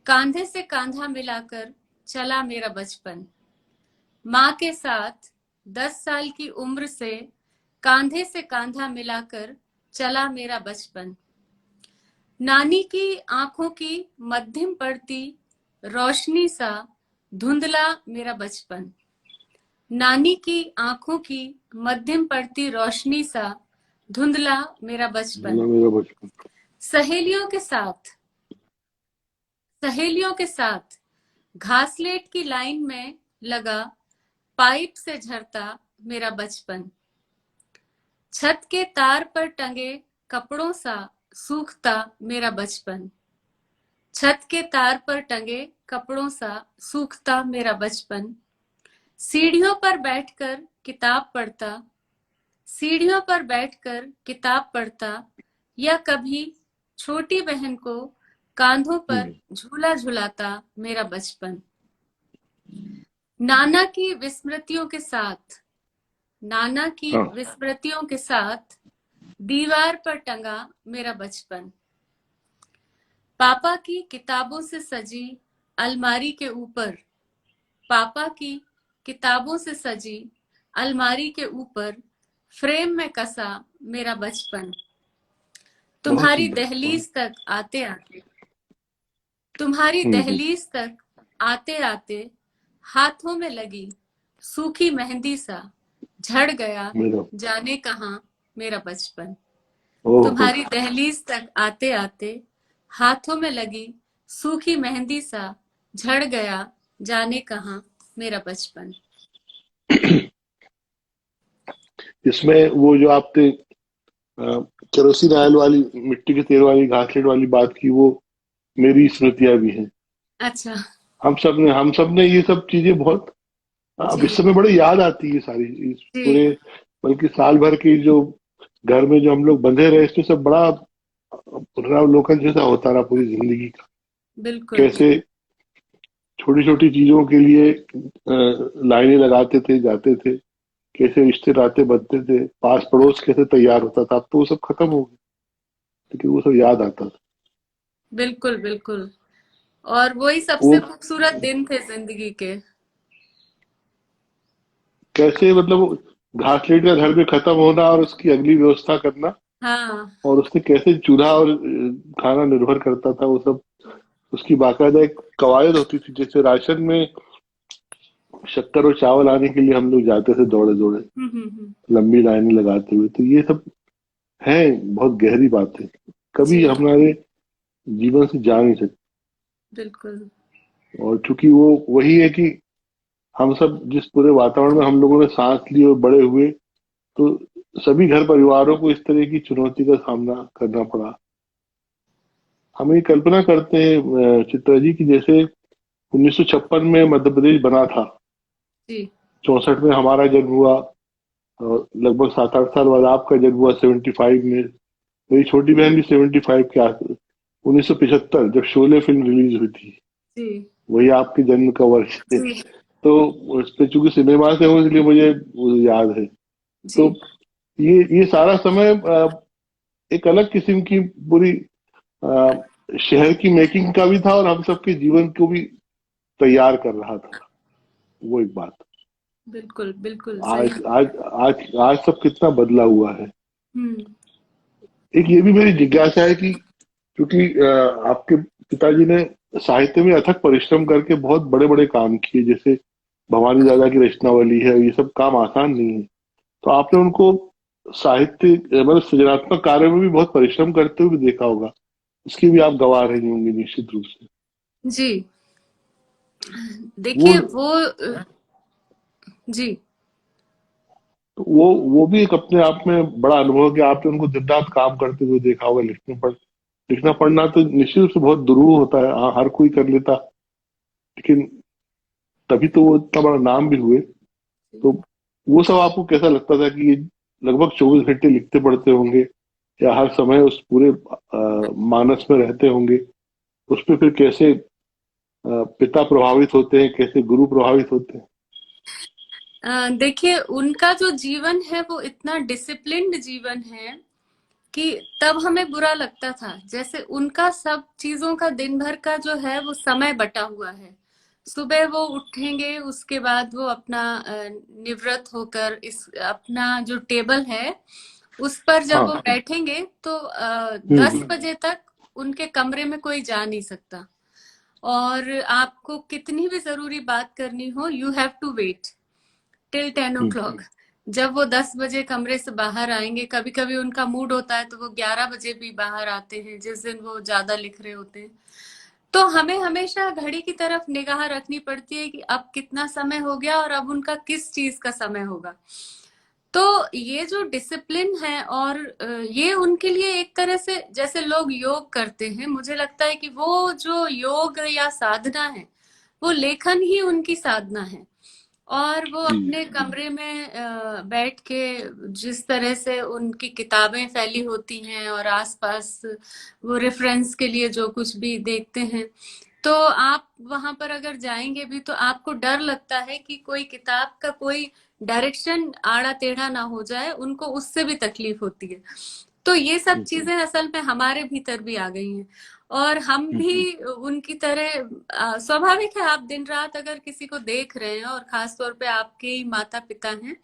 कांधे से कांधा मिलाकर चला मेरा बचपन। माँ के साथ 10 साल की उम्र से कांधा मिलाकर चला मेरा बचपन। नानी की आंखों की मध्यम पड़ती रोशनी सा धुंधला मेरा बचपन। नानी की आंखों की मध्यम पड़ती रोशनी सा धुंधला मेरा बचपन। ना मेरा बचपन। सहेलियों के साथ सहेलियों के साथ घासलेट की लाइन में लगा पाइप से झरता मेरा बचपन। छत के तार पर टंगे कपड़ों सा सूखता मेरा बचपन। छत के तार पर टंगे कपड़ों सा सूखता मेरा बचपन। सीढ़ियों पर बैठकर किताब पढ़ता, सीढ़ियों पर बैठकर किताब पढ़ता, या कभी छोटी बहन को कांधों पर हम्म। झूला झुलाता मेरा बचपन। नाना की विस्मृतियों के साथ नाना की हाँ। विस्मृतियों के साथ दीवार पर टंगा मेरा बचपन। पापा की किताबों से सजी अलमारी के ऊपर, पापा की किताबों से सजी अलमारी के ऊपर फ्रेम में कसा मेरा बचपन। बहुत तुम्हारी सुंदर, बहुत। दहलीज तक आते आते तुम्हारी हम्म। दहलीज तक आते आते हाथों में लगी सूखी मेहंदी सा झड़ गया मेरा। जाने कहाँ मेरा बचपन। ओहो। तुम्हारी दहलीज तक आते आते हाथों में लगी सूखी मेहंदी सा झड़ गया जाने कहाँ मेरा बचपन। इसमें वो जो आपने अ, केरोसिन ऑयल वाली, मिट्टी के तेल वाली, घासलेट वाली बात की, वो मेरी स्मृतियां भी हैं। अच्छा। हम सब ने ये सब चीजें बहुत, अब इस जी समय बड़े याद आती है सारी इस पूरे, जी। बल्कि साल भर की जो घर में जो हम लोग बंधे रहे, इसमें सब बड़ा पुनरावलोकन जैसा होता रहा पूरी जिंदगी का। बिल्कुल। कैसे छोटी छोटी चीजों के लिए लाइनें लगाते थे, जाते थे, कैसे रिश्ते नाते बनते थे, पास पड़ोस कैसे तैयार होता था। अब तो वो सब खत्म हो गया, लेकिन वो सब याद आता था। बिल्कुल बिल्कुल। और वही वो सबसे खूबसूरत दिन थे जिंदगी के। कैसे, मतलब वो घासलेट का घर में खत्म होना और उसकी अगली व्यवस्था करना, हाँ। और उससे कैसे चूल्हा और खाना निर्भर करता था, वो सब उसकी बाकायदा एक कवायद होती थी। जैसे राशन में शक्कर और चावल आने के लिए हम लोग जाते थे दौड़े दौड़े, हम्म। लंबी लाइनें लगाते हुए। तो ये सब है बहुत गहरी बातें, कभी जी हमारे जीवन से जा नहीं सकते। बिल्कुल। और चूंकि वो वही है कि हम सब जिस पूरे वातावरण में हम लोगों ने सांस ली और बड़े हुए, तो सभी घर परिवारों को इस तरह की चुनौती का सामना करना पड़ा। हम ये कल्पना करते हैं चित्रा जी की, जैसे 1956 में मध्य प्रदेश बना था, जी 64 में हमारा जन्म हुआ, और लगभग 7-8 साल बाद आपका जन्म हुआ 75 में। मेरी छोटी बहन भी 75 के आस 1975 जब शोले फिल्म रिलीज हुई थी, जी वही आपके जन्म का वर्ष है। जी तो उस पे चूंकि सिनेमा से हूँ, इसलिए मुझे वो याद है। तो जी। ये सारा समय एक अलग किस्म की पूरी शहर की मेकिंग का भी था, और हम सबके जीवन को भी तैयार कर रहा था। वो एक बात। बिल्कुल बिल्कुल सही। आज आज आज आज सब कितना बदला हुआ है। हम्म। एक ये भी मेरी जिज्ञासा है कि क्योंकि आपके पिताजी ने साहित्य में अथक परिश्रम करके बहुत बड़े बड़े काम किए, जैसे भवानी दादा की रचनावली है, ये सब काम आसान नहीं है। तो आपने उनको साहित्य मतलब सृजनात्मक कार्य में भी बहुत परिश्रम करते हुए भी देखा होगा, इसकी भी आप गवाह रही होंगी निश्चित रूप से। जी देखिए वो जी। वो भी एक अपने आप में बड़ा अनुभव है कि आपने उनको दिन रात काम करते हुए देखा होगा। लिखना पढ़ना तो निश्चित रूप से बहुत दुरूह होता है, हाँ, हर कोई कर लेता, लेकिन तभी तो वो इतना बड़ा नाम भी हुए। तो वो सब आपको कैसा लगता था कि ये लगभग 24 घंटे लिखते पढ़ते होंगे, या हर समय उस पूरे मानस में रहते होंगे? उस पे फिर कैसे पिता प्रभावित होते हैं, कैसे गुरु प्रभावित होते हैं? देखिए उनका जो जीवन है वो इतना डिसिप्लिन्ड जीवन है कि तब हमें बुरा लगता था। जैसे उनका सब चीजों का दिन भर का जो है वो समय बटा हुआ है। सुबह वो उठेंगे, उसके बाद वो अपना निवृत्त होकर इस अपना जो टेबल है उस पर जब वो हाँ। बैठेंगे तो दस हम्म। बजे तक उनके कमरे में कोई जा नहीं सकता। और आपको कितनी भी जरूरी बात करनी हो, you have to wait till 10 o'clock। जब वो 10 बजे कमरे से बाहर आएंगे, कभी कभी उनका मूड होता है तो वो 11 बजे भी बाहर आते हैं, जिस दिन वो ज्यादा लिख रहे होते हैं। तो हमें हमेशा घड़ी की तरफ निगाह रखनी पड़ती है कि अब कितना समय हो गया और अब उनका किस चीज का समय होगा। तो ये जो डिसिप्लिन है और ये उनके लिए एक तरह से जैसे लोग योग करते हैं, मुझे लगता है कि वो जो योग या साधना है वो लेखन ही उनकी साधना है। और वो अपने कमरे में बैठ के जिस तरह से उनकी किताबें फैली होती हैं और आसपास वो रेफरेंस के लिए जो कुछ भी देखते हैं, तो आप वहां पर अगर जाएंगे भी तो आपको डर लगता है कि कोई किताब का कोई डायरेक्शन आड़ा टेढ़ा ना हो जाए, उनको उससे भी तकलीफ होती है। तो ये सब चीजें असल में हमारे भीतर भी आ गई हैं और हम भी उनकी तरह स्वाभाविक है। आप दिन रात अगर किसी को देख रहे हैं और खास तौर पे आपके ही माता पिता हैं,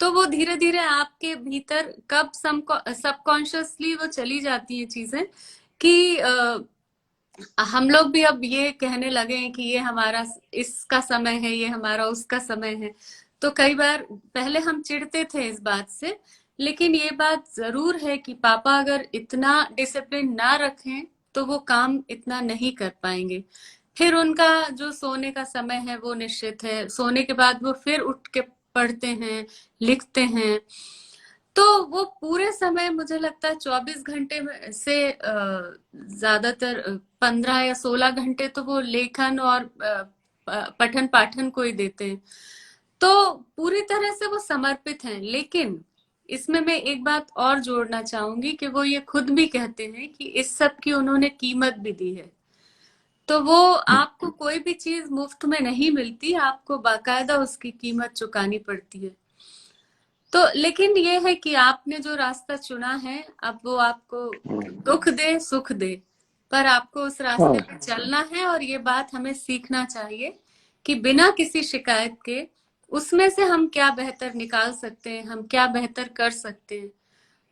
तो वो धीरे धीरे आपके भीतर कब सबकॉन्शियसली वो चली जाती हैं चीजें कि हम लोग भी अब ये कहने लगे हैं कि ये हमारा इसका समय है, ये हमारा उसका समय है। तो कई बार पहले हम चिढ़ते थे इस बात से, लेकिन ये बात जरूर है कि पापा अगर इतना डिसिप्लिन ना रखें तो वो काम इतना नहीं कर पाएंगे। फिर उनका जो सोने का समय है वो निश्चित है, सोने के बाद वो फिर उठ के पढ़ते हैं, लिखते हैं। तो वो पूरे समय मुझे लगता है 24 घंटे में से ज्यादातर 15 या 16 घंटे तो वो लेखन और पठन पाठन को ही देते हैं। तो पूरी तरह से वो समर्पित हैं। लेकिन इसमें मैं एक बात और जोड़ना चाहूंगी कि वो ये खुद भी कहते हैं कि इस सब की उन्होंने कीमत भी दी है। तो वो आपको कोई भी चीज मुफ्त में नहीं मिलती, आपको बाकायदा उसकी कीमत चुकानी पड़ती है। तो लेकिन ये है कि आपने जो रास्ता चुना है, अब वो आपको दुख दे सुख दे, पर आपको उस रास्ते हाँ। पे चलना है। और ये बात हमें सीखना चाहिए कि बिना किसी शिकायत के उसमें से हम क्या बेहतर निकाल सकते हैं, हम क्या बेहतर कर सकते हैं,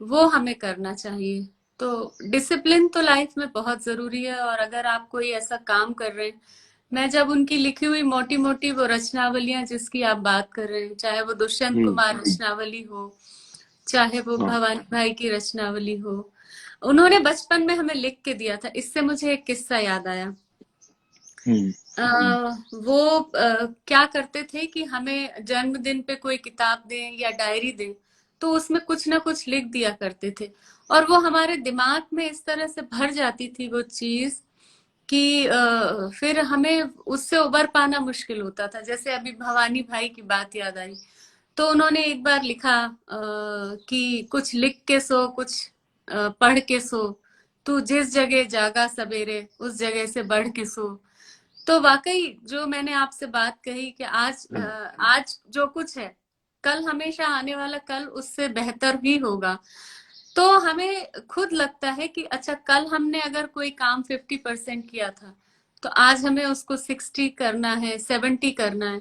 वो हमें करना चाहिए। तो डिसिप्लिन तो लाइफ में बहुत जरूरी है। और अगर आप कोई ऐसा काम कर रहे हैं, मैं जब उनकी लिखी हुई मोटी मोटी वो रचनावलियां जिसकी आप बात कर रहे हैं, चाहे वो दुष्यंत कुमार रचनावली हो, चाहे वो हाँ। भवानी भाई की रचनावली हो, उन्होंने बचपन में हमें लिख के दिया था। इससे मुझे एक किस्सा याद आया। वो क्या करते थे कि हमें जन्मदिन पे कोई किताब दें या डायरी दें तो उसमें कुछ ना कुछ लिख दिया करते थे। और वो हमारे दिमाग में इस तरह से भर जाती थी वो चीज कि फिर हमें उससे उबर पाना मुश्किल होता था। जैसे अभी भवानी भाई की बात याद आई, तो उन्होंने एक बार लिखा कि कुछ लिख के सो, कुछ पढ़ के सो, तू जिस जगह जागा सवेरे उस जगह से बढ़ के सो। तो वाकई जो मैंने आपसे बात कही कि आज जो कुछ है, कल हमेशा आने वाला कल उससे बेहतर ही होगा। तो हमें खुद लगता है कि अच्छा, कल हमने अगर कोई काम 50% किया था तो आज हमें उसको 60 करना है, 70 करना है।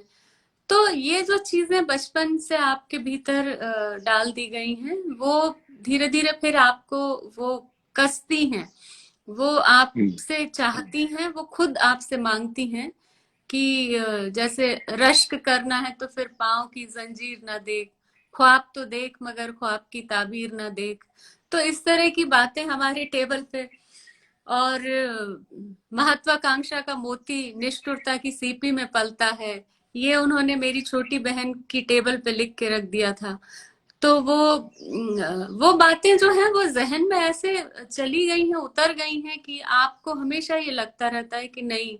तो ये जो चीजें बचपन से आपके भीतर डाल दी गई हैं, वो धीरे धीरे फिर आपको वो कसती हैं, वो आपसे चाहती हैं, वो खुद आपसे मांगती हैं कि जैसे रश्क करना है तो फिर पाँव की जंजीर ना देख, ख्वाब तो देख मगर ख्वाब की ताबीर ना देख। तो इस तरह की बातें हमारे टेबल पे। और महत्वाकांक्षा का मोती निष्ठुरता की सीपी में पलता है, ये उन्होंने मेरी छोटी बहन की टेबल पे लिख के रख दिया था। तो वो बातें जो है वो जहन में ऐसे चली गई हैं, उतर गई हैं कि आपको हमेशा ये लगता रहता है कि नहीं,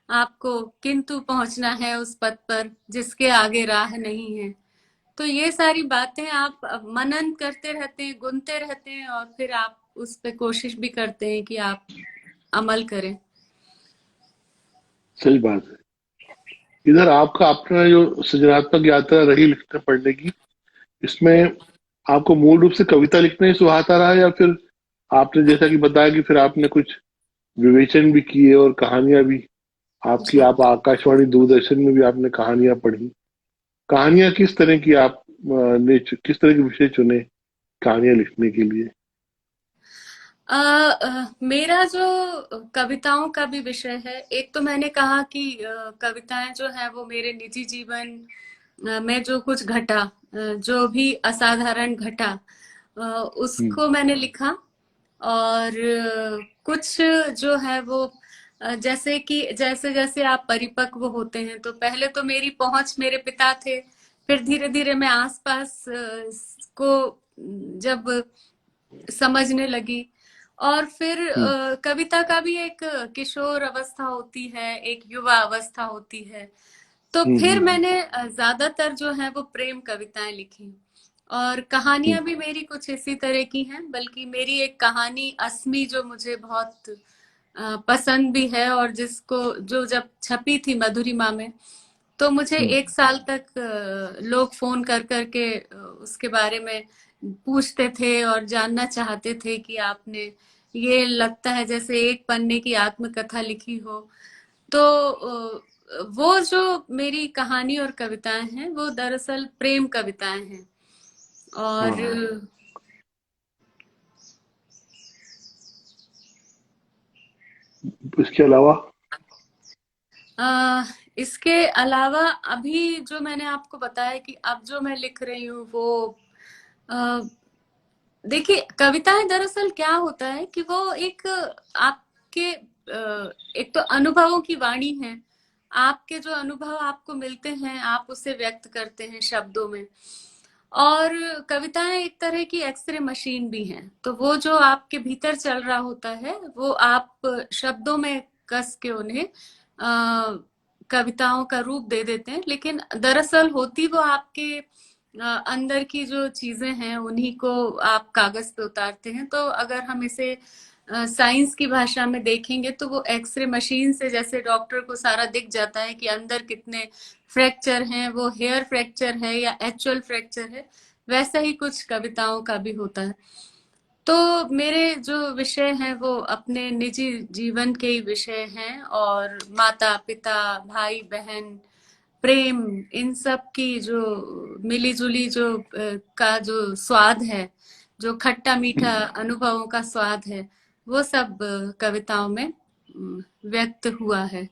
आपको किंतु पहुंचना है उस पथ पर जिसके आगे राह नहीं है। तो ये सारी बातें आप मनन करते रहते हैं, गुनते रहते हैं, और फिर आप उस पे कोशिश भी करते हैं कि आप अमल करें। सही बात है। इधर आपका अपना जो सृजनात्मक यात्रा रही लिखने पढ़ने की, इसमें आपको मूल रूप से कविता लिखना ही सुहाता रहा, या फिर आपने जैसा कि बताया कि फिर आपने कुछ विवेचन भी किए और कहानियां भी आपकी, जी। आप आकाशवाणी दूरदर्शन में भी आपने कहानियां पढ़ी। कहानियां किस तरह की आप किस तरह के विषय चुने कहानियां लिखने के लिए? मेरा जो कविताओं का भी विषय है, एक तो मैंने कहा कि कविताएं जो है वो मेरे निजी जीवन में जो कुछ घटा, जो भी असाधारण घटा, हम्म। उसको मैंने लिखा। और कुछ जो है वो जैसे कि जैसे जैसे आप परिपक्व होते हैं, तो पहले तो मेरी पहुंच मेरे पिता थे, फिर धीरे धीरे मैं आसपास को जब समझने लगी, और फिर हम्म। कविता का भी एक किशोर अवस्था होती है, एक युवा अवस्था होती है। तो हम्म। फिर मैंने ज्यादातर जो है वो प्रेम कविताएं लिखी, और हम्म। कहानियां भी मेरी कुछ इसी तरह की हैं। बल्कि मेरी एक कहानी अस्मी जो मुझे बहुत पसंद भी है, और जिसको जो जब छपी थी मधुरिमा में, तो मुझे हम्म। 1 साल तक लोग फोन कर करके उसके बारे में पूछते थे और जानना चाहते थे कि आपने, ये लगता है जैसे एक पन्ने की आत्मकथा लिखी हो। तो वो जो मेरी कहानी और कविताएं हैं वो दरअसल प्रेम कविताएं हैं। और हाँ। इसके अलावा? अ, इसके अलावा अभी जो मैंने आपको बताया कि अब जो मैं लिख रही हूँ वो, अ, देखिए कविताएं दरअसल क्या होता है कि वो एक आपके एक तो अनुभवों की वाणी है। आपके जो अनुभव आपको मिलते हैं आप उसे व्यक्त करते हैं शब्दों में। और कविताएं एक तरह की एक्सरे मशीन भी हैं, तो वो जो आपके भीतर चल रहा होता है वो आप शब्दों में कस के उन्हें कविताओं का रूप दे देते हैं। लेकिन दरअसल होती वो आपके अंदर की जो चीजें हैं उन्हीं को आप कागज पे उतारते हैं। तो अगर हम इसे साइंस की भाषा में देखेंगे तो वो एक्सरे मशीन से जैसे डॉक्टर को सारा दिख जाता है कि अंदर कितने फ्रैक्चर हैं, वो हेयर फ्रैक्चर है या एक्चुअल फ्रैक्चर है, वैसा ही कुछ कविताओं का भी होता है। तो मेरे जो विषय हैं वो अपने निजी जीवन के ही विषय हैं, और माता पिता, भाई बहन, प्रेम, इन सब की जो मिली जुली जो का जो स्वाद है, जो खट्टा मीठा अनुभवों का स्वाद है, वो सब कविताओं में व्यक्त हुआ है।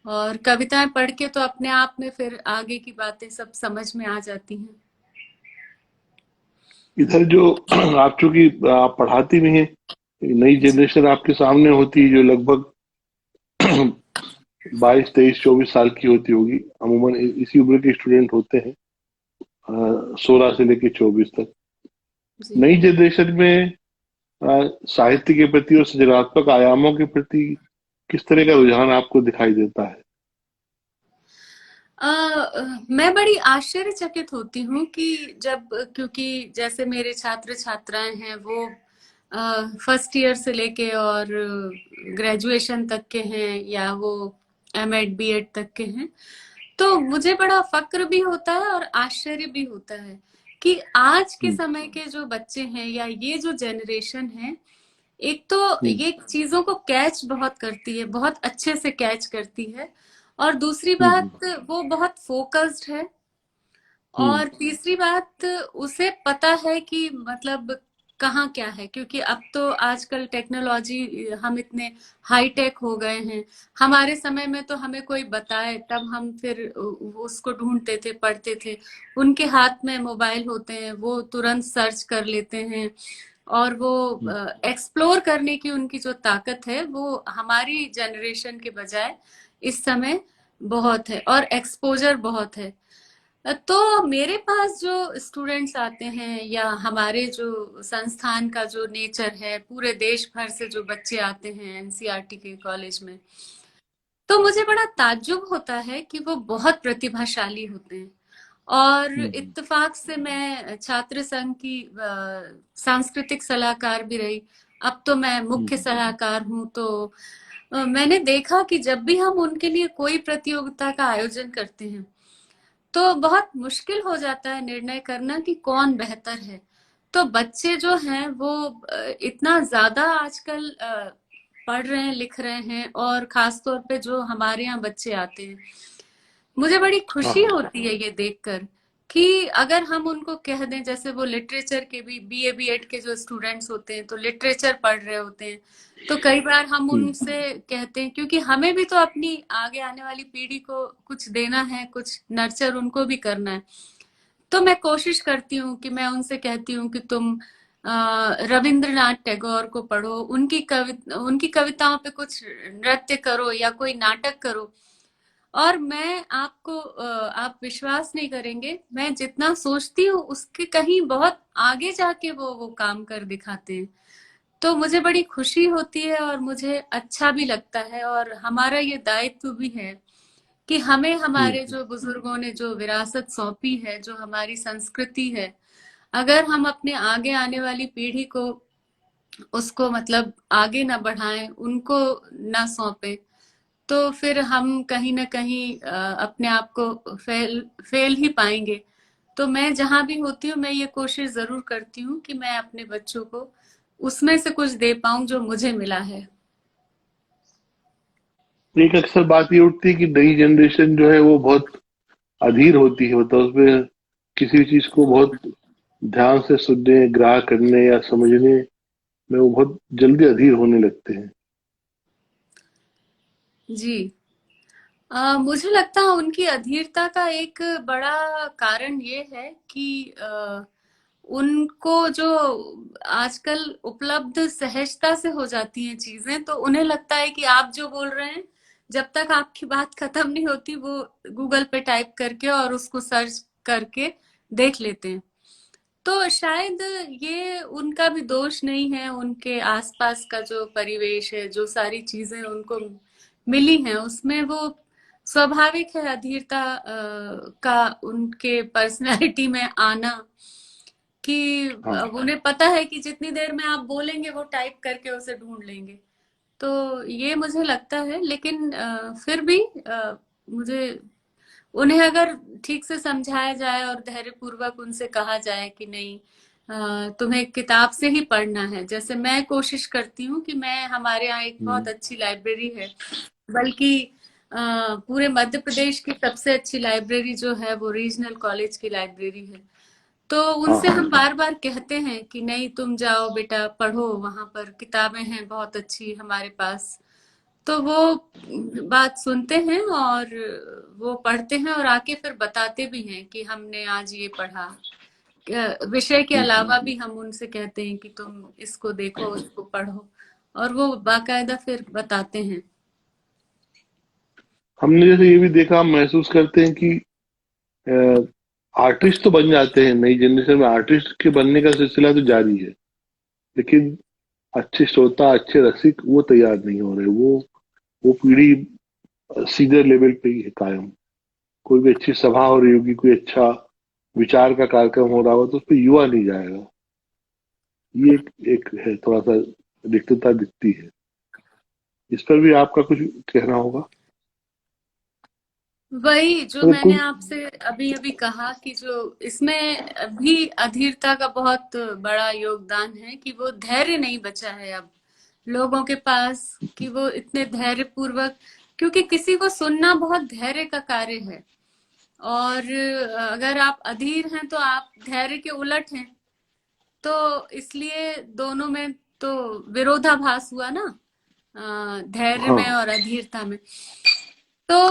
और कविताएं पढ़ के तो अपने आप में फिर आगे की बातें सब समझ में आ जाती हैं। इधर जो आप चूंकि आप पढ़ाती भी हैं, नई जी। जनरेशन आपके सामने होती है जो लगभग 22, 23, 24 साल की होती होगी, अमूमन इसी उम्र के स्टूडेंट होते हैं, 16 से लेकर 24 तक। जी। नई जनरेशन में साहित्य के प्रति और सृजनात्मक आयामों के प्रति किस तरह का रुझान आपको दिखाई देता है? मैं बड़ी आश्चर्यचकित होती हूँ कि जब, क्योंकि जैसे मेरे छात्र छात्राएं हैं वो फर्स्ट ईयर से लेके और ग्रेजुएशन तक के हैं, या वो एमएड बीएड तक के हैं। तो मुझे बड़ा फक्र भी होता है और आश्चर्य भी होता है कि आज के हम्म। समय के जो बच्चे हैं या ये जो जनरेशन है, एक तो हम्म। ये चीजों को कैच बहुत करती है, बहुत अच्छे से कैच करती है। और दूसरी हम्म। बात, वो बहुत फोकस्ड है। हम्म। और तीसरी बात, उसे पता है कि मतलब कहाँ क्या है, क्योंकि अब तो आजकल टेक्नोलॉजी, हम इतने हाई टेक हो गए हैं। हमारे समय में तो हमें कोई बताए तब हम फिर उसको ढूंढते थे, पढ़ते थे। उनके हाथ में मोबाइल होते हैं, वो तुरंत सर्च कर लेते हैं। और वो एक्सप्लोर करने की उनकी जो ताकत है वो हमारी जनरेशन के बजाय इस समय बहुत है, और एक्सपोजर बहुत है। तो मेरे पास जो स्टूडेंट्स आते हैं या हमारे जो संस्थान का जो नेचर है, पूरे देश भर से जो बच्चे आते हैं एनसीईआरटी के कॉलेज में, तो मुझे बड़ा ताज्जुब होता है कि वो बहुत प्रतिभाशाली होते हैं। और इत्तेफाक से मैं छात्र संघ की सांस्कृतिक सलाहकार भी रही, अब तो मैं मुख्य सलाहकार हूँ। तो मैंने देखा कि जब भी हम उनके लिए कोई प्रतियोगिता का आयोजन करते हैं तो बहुत मुश्किल हो जाता है निर्णय करना कि कौन बेहतर है। तो बच्चे जो हैं वो इतना ज्यादा आजकल पढ़ रहे हैं, लिख रहे हैं, और खास तौर पे जो हमारे यहाँ बच्चे आते हैं, मुझे बड़ी खुशी हाँ। होती है ये देखकर कि अगर हम उनको कह दें, जैसे वो लिटरेचर के भी बीए बीएड के जो स्टूडेंट्स होते हैं तो लिटरेचर पढ़ रहे होते हैं, तो कई बार हम उनसे कहते हैं, क्योंकि हमें भी तो अपनी आगे आने वाली पीढ़ी को कुछ देना है, कुछ नर्चर उनको भी करना है। तो मैं कोशिश करती हूँ कि मैं उनसे कहती हूँ कि तुम रविंद्रनाथ टैगोर को पढ़ो, उनकी कविताओं पे कुछ नृत्य करो या कोई नाटक करो। और मैं आपको आप विश्वास नहीं करेंगे, मैं जितना सोचती हूँ उसके कहीं बहुत आगे जाके वो काम कर दिखाते हैं। तो मुझे बड़ी खुशी होती है और मुझे अच्छा भी लगता है, और हमारा ये दायित्व भी है कि हमें हमारे जो बुजुर्गों ने जो विरासत सौंपी है, जो हमारी संस्कृति है, अगर हम अपने आगे आने वाली पीढ़ी को उसको मतलब आगे ना बढ़ाएं, उनको ना सौंपे, तो फिर हम कहीं ना कहीं अपने आप को फेल ही पाएंगे। तो मैं जहां भी होती हूँ मैं ये कोशिश जरूर करती हूँ कि मैं अपने बच्चों को उसमें से कुछ दे पाऊं जो मुझे मिला है। एक अक्सर बात ये उठती है कि नई जनरेशन जो है वो बहुत अधीर होती है, मतलब उसमें किसी चीज को बहुत ध्यान से सुनने, ग्राह्य करने या समझने में वो बहुत जल्दी अधीर होने लगते हैं। जी। मुझे लगता है उनकी अधीरता का एक बड़ा कारण ये है कि उनको जो आजकल उपलब्ध सहजता से हो जाती हैं चीजें, तो उन्हें लगता है कि आप जो बोल रहे हैं, जब तक आपकी बात खत्म नहीं होती वो गूगल पे टाइप करके और उसको सर्च करके देख लेते हैं। तो शायद ये उनका भी दोष नहीं है, उनके आसपास का जो परिवेश है, जो सारी चीजें उनको मिली हैं, उसमें वो स्वाभाविक है अधीरता का उनके पर्सनालिटी में आना, कि हाँ। उन्हें पता है कि जितनी देर में आप बोलेंगे वो टाइप करके उसे ढूंढ लेंगे। तो ये मुझे लगता है, लेकिन फिर भी मुझे उन्हें अगर ठीक से समझाया जाए और धैर्यपूर्वक उनसे कहा जाए कि नहीं, तुम्हें किताब से ही पढ़ना है। जैसे मैं कोशिश करती हूँ कि मैं, हमारे यहाँ एक बहुत अच्छी लाइब्रेरी है, बल्कि पूरे मध्य प्रदेश की सबसे अच्छी लाइब्रेरी जो है वो रीजनल कॉलेज की लाइब्रेरी है। तो हाँ। उनसे हम बार बार कहते हैं कि नहीं, तुम जाओ बेटा, पढ़ो, वहां पर किताबें हैं बहुत अच्छी हमारे पास। तो वो बात सुनते हैं और वो पढ़ते हैं और आके फिर बताते भी हैं कि हमने आज ये पढ़ा। विषय के अलावा भी हम उनसे कहते हैं कि तुम इसको देखो, उसको पढ़ो, और वो बाकायदा फिर बताते हैं। हमने जैसे ये भी देखा, हम महसूस करते हैं कि आर्टिस्ट तो बन जाते हैं, नई जनरेशन में आर्टिस्ट के बनने का सिलसिला तो जारी है, लेकिन अच्छे श्रोता, अच्छे रसिक वो तैयार नहीं हो रहे। वो पीढ़ी सीनियर लेवल पे ही है कायम। कोई भी अच्छी सभा हो रही होगी, कोई अच्छा विचार का कार्यक्रम हो रहा हो, तो उस पर युवा नहीं जाएगा। ये एक है, थोड़ा सा रिक्तता दिखती है। इस पर भी आपका कुछ कहना होगा? वही जो मतलब मैंने कोई। आपसे अभी अभी कहा कि जो इसमें भी अधीरता का बहुत बड़ा योगदान है कि वो धैर्य नहीं बचा है अब लोगों के पास, कि वो इतने धैर्य पूर्वक, क्योंकि किसी को सुनना बहुत धैर्य का कार्य है, और अगर आप अधीर हैं तो आप धैर्य के उलट हैं। तो इसलिए दोनों में तो विरोधाभास हुआ ना, धैर्य हाँ। में और अधीरता में। तो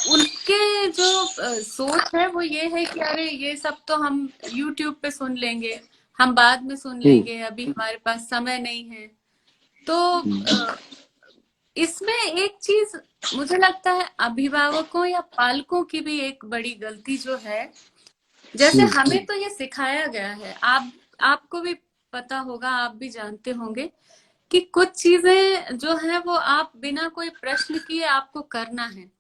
उनके जो सोच है वो ये है कि अरे ये सब तो हम YouTube पे सुन लेंगे, हम बाद में सुन लेंगे, अभी हमारे पास समय नहीं है। तो इसमें एक चीज मुझे लगता है अभिभावकों या पालकों की भी एक बड़ी गलती जो है, जैसे हमें तो ये सिखाया गया है, आपको भी पता होगा, आप भी जानते होंगे कि कुछ चीजें जो है वो आप बिना कोई प्रश्न किए आपको करना है।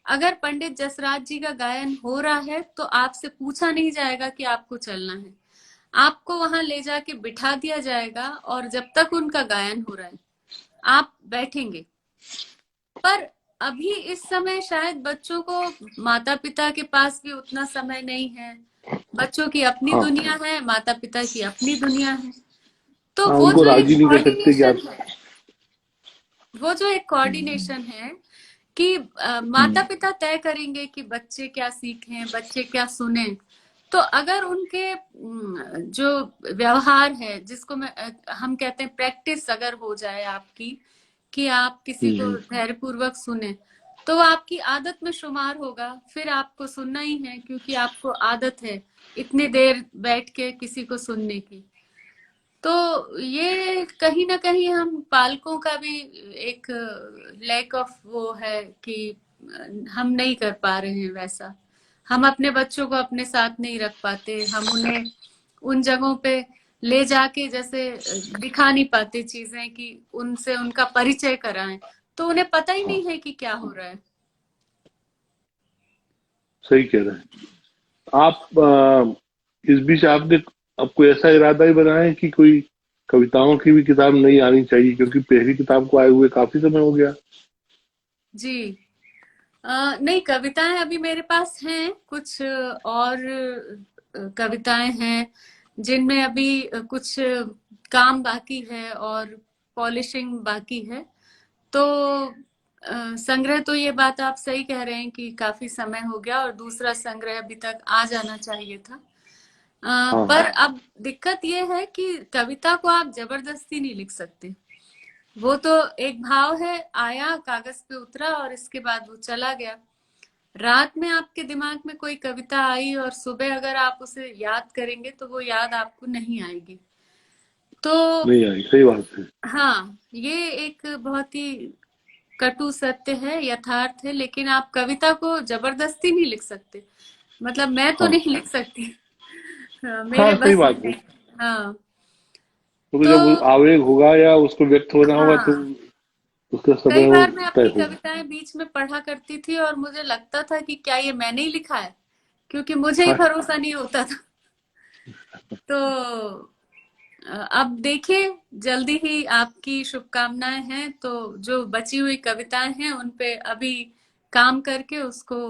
अगर पंडित जसराज जी का गायन हो रहा है तो आपसे पूछा नहीं जाएगा कि आपको चलना है, आपको वहां ले जाके बिठा दिया जाएगा और जब तक उनका गायन हो रहा है आप बैठेंगे। पर अभी इस समय शायद बच्चों को, माता पिता के पास भी उतना समय नहीं है, बच्चों की अपनी दुनिया है, माता पिता की अपनी दुनिया है। तो वो उनको जो एक राजी नहीं कर सकते कि कोऑर्डिनेशन आप। है, वो जो एक कोऑर्डिनेशन है कि माता पिता तय करेंगे कि बच्चे क्या सीखें, बच्चे क्या सुने। तो अगर उनके जो व्यवहार है, जिसको हम कहते हैं प्रैक्टिस अगर हो जाए आपकी, कि आप किसी को धैर्यपूर्वक सुने, तो वो आपकी आदत में शुमार होगा, फिर आपको सुनना ही है क्योंकि आपको आदत है इतनी देर बैठ के किसी को सुनने की। तो ये कहीं ना कहीं हम पालकों का भी एक लैक ऑफ वो है कि हम नहीं कर पा रहे हैं वैसा। हम अपने बच्चों को अपने साथ नहीं रख पाते, हम उन्हें उन जगहों पे ले जाके जैसे दिखा नहीं पाते चीजें कि उनसे उनका परिचय कराएं, तो उन्हें पता ही नहीं है कि क्या हो रहा है। सही कह रहे हैं आप। इस बीच आपने अब कोई ऐसा इरादा ही बनाया है कि कोई कविताओं की भी किताब नहीं आनी चाहिए, क्योंकि पहली किताब को आए हुए काफी समय हो गया। जी नहीं, कविताएं अभी मेरे पास हैं कुछ, और कविताएं हैं जिनमें अभी कुछ काम बाकी है और पॉलिशिंग बाकी है। तो संग्रह तो, ये बात आप सही कह रहे हैं कि काफी समय हो गया और दूसरा संग्रह अभी तक आ जाना चाहिए था। पर अब दिक्कत ये है कि कविता को आप जबरदस्ती नहीं लिख सकते। वो तो एक भाव है, आया कागज पे उतरा और इसके बाद वो चला गया। रात में आपके दिमाग में कोई कविता आई और सुबह अगर आप उसे याद करेंगे तो वो याद आपको नहीं आएगी। तो नहीं आई, सही बात है। हाँ, ये एक बहुत ही कटु सत्य है, यथार्थ है, लेकिन आप कविता को जबरदस्ती नहीं लिख सकते। मतलब मैं तो नहीं लिख सकती, मेरे हाँ, सही बस में बात है। नहीं। हाँ तो तो जब आवेग होगा या उसको व्यक्त होना होगा तो हाँ, उसका कई समय वो बार मैं तय अपनी होगा। कविताएं बीच में पढ़ा करती थी और मुझे लगता था कि क्या ये मैंने ही लिखा है, क्योंकि मुझे ही हाँ, भरोसा नहीं होता था। तो अब देखिए, जल्दी ही आपकी शुभकामनाएं हैं, तो जो बची हुई कविताएं हैं उन पे अभी काम करके उसको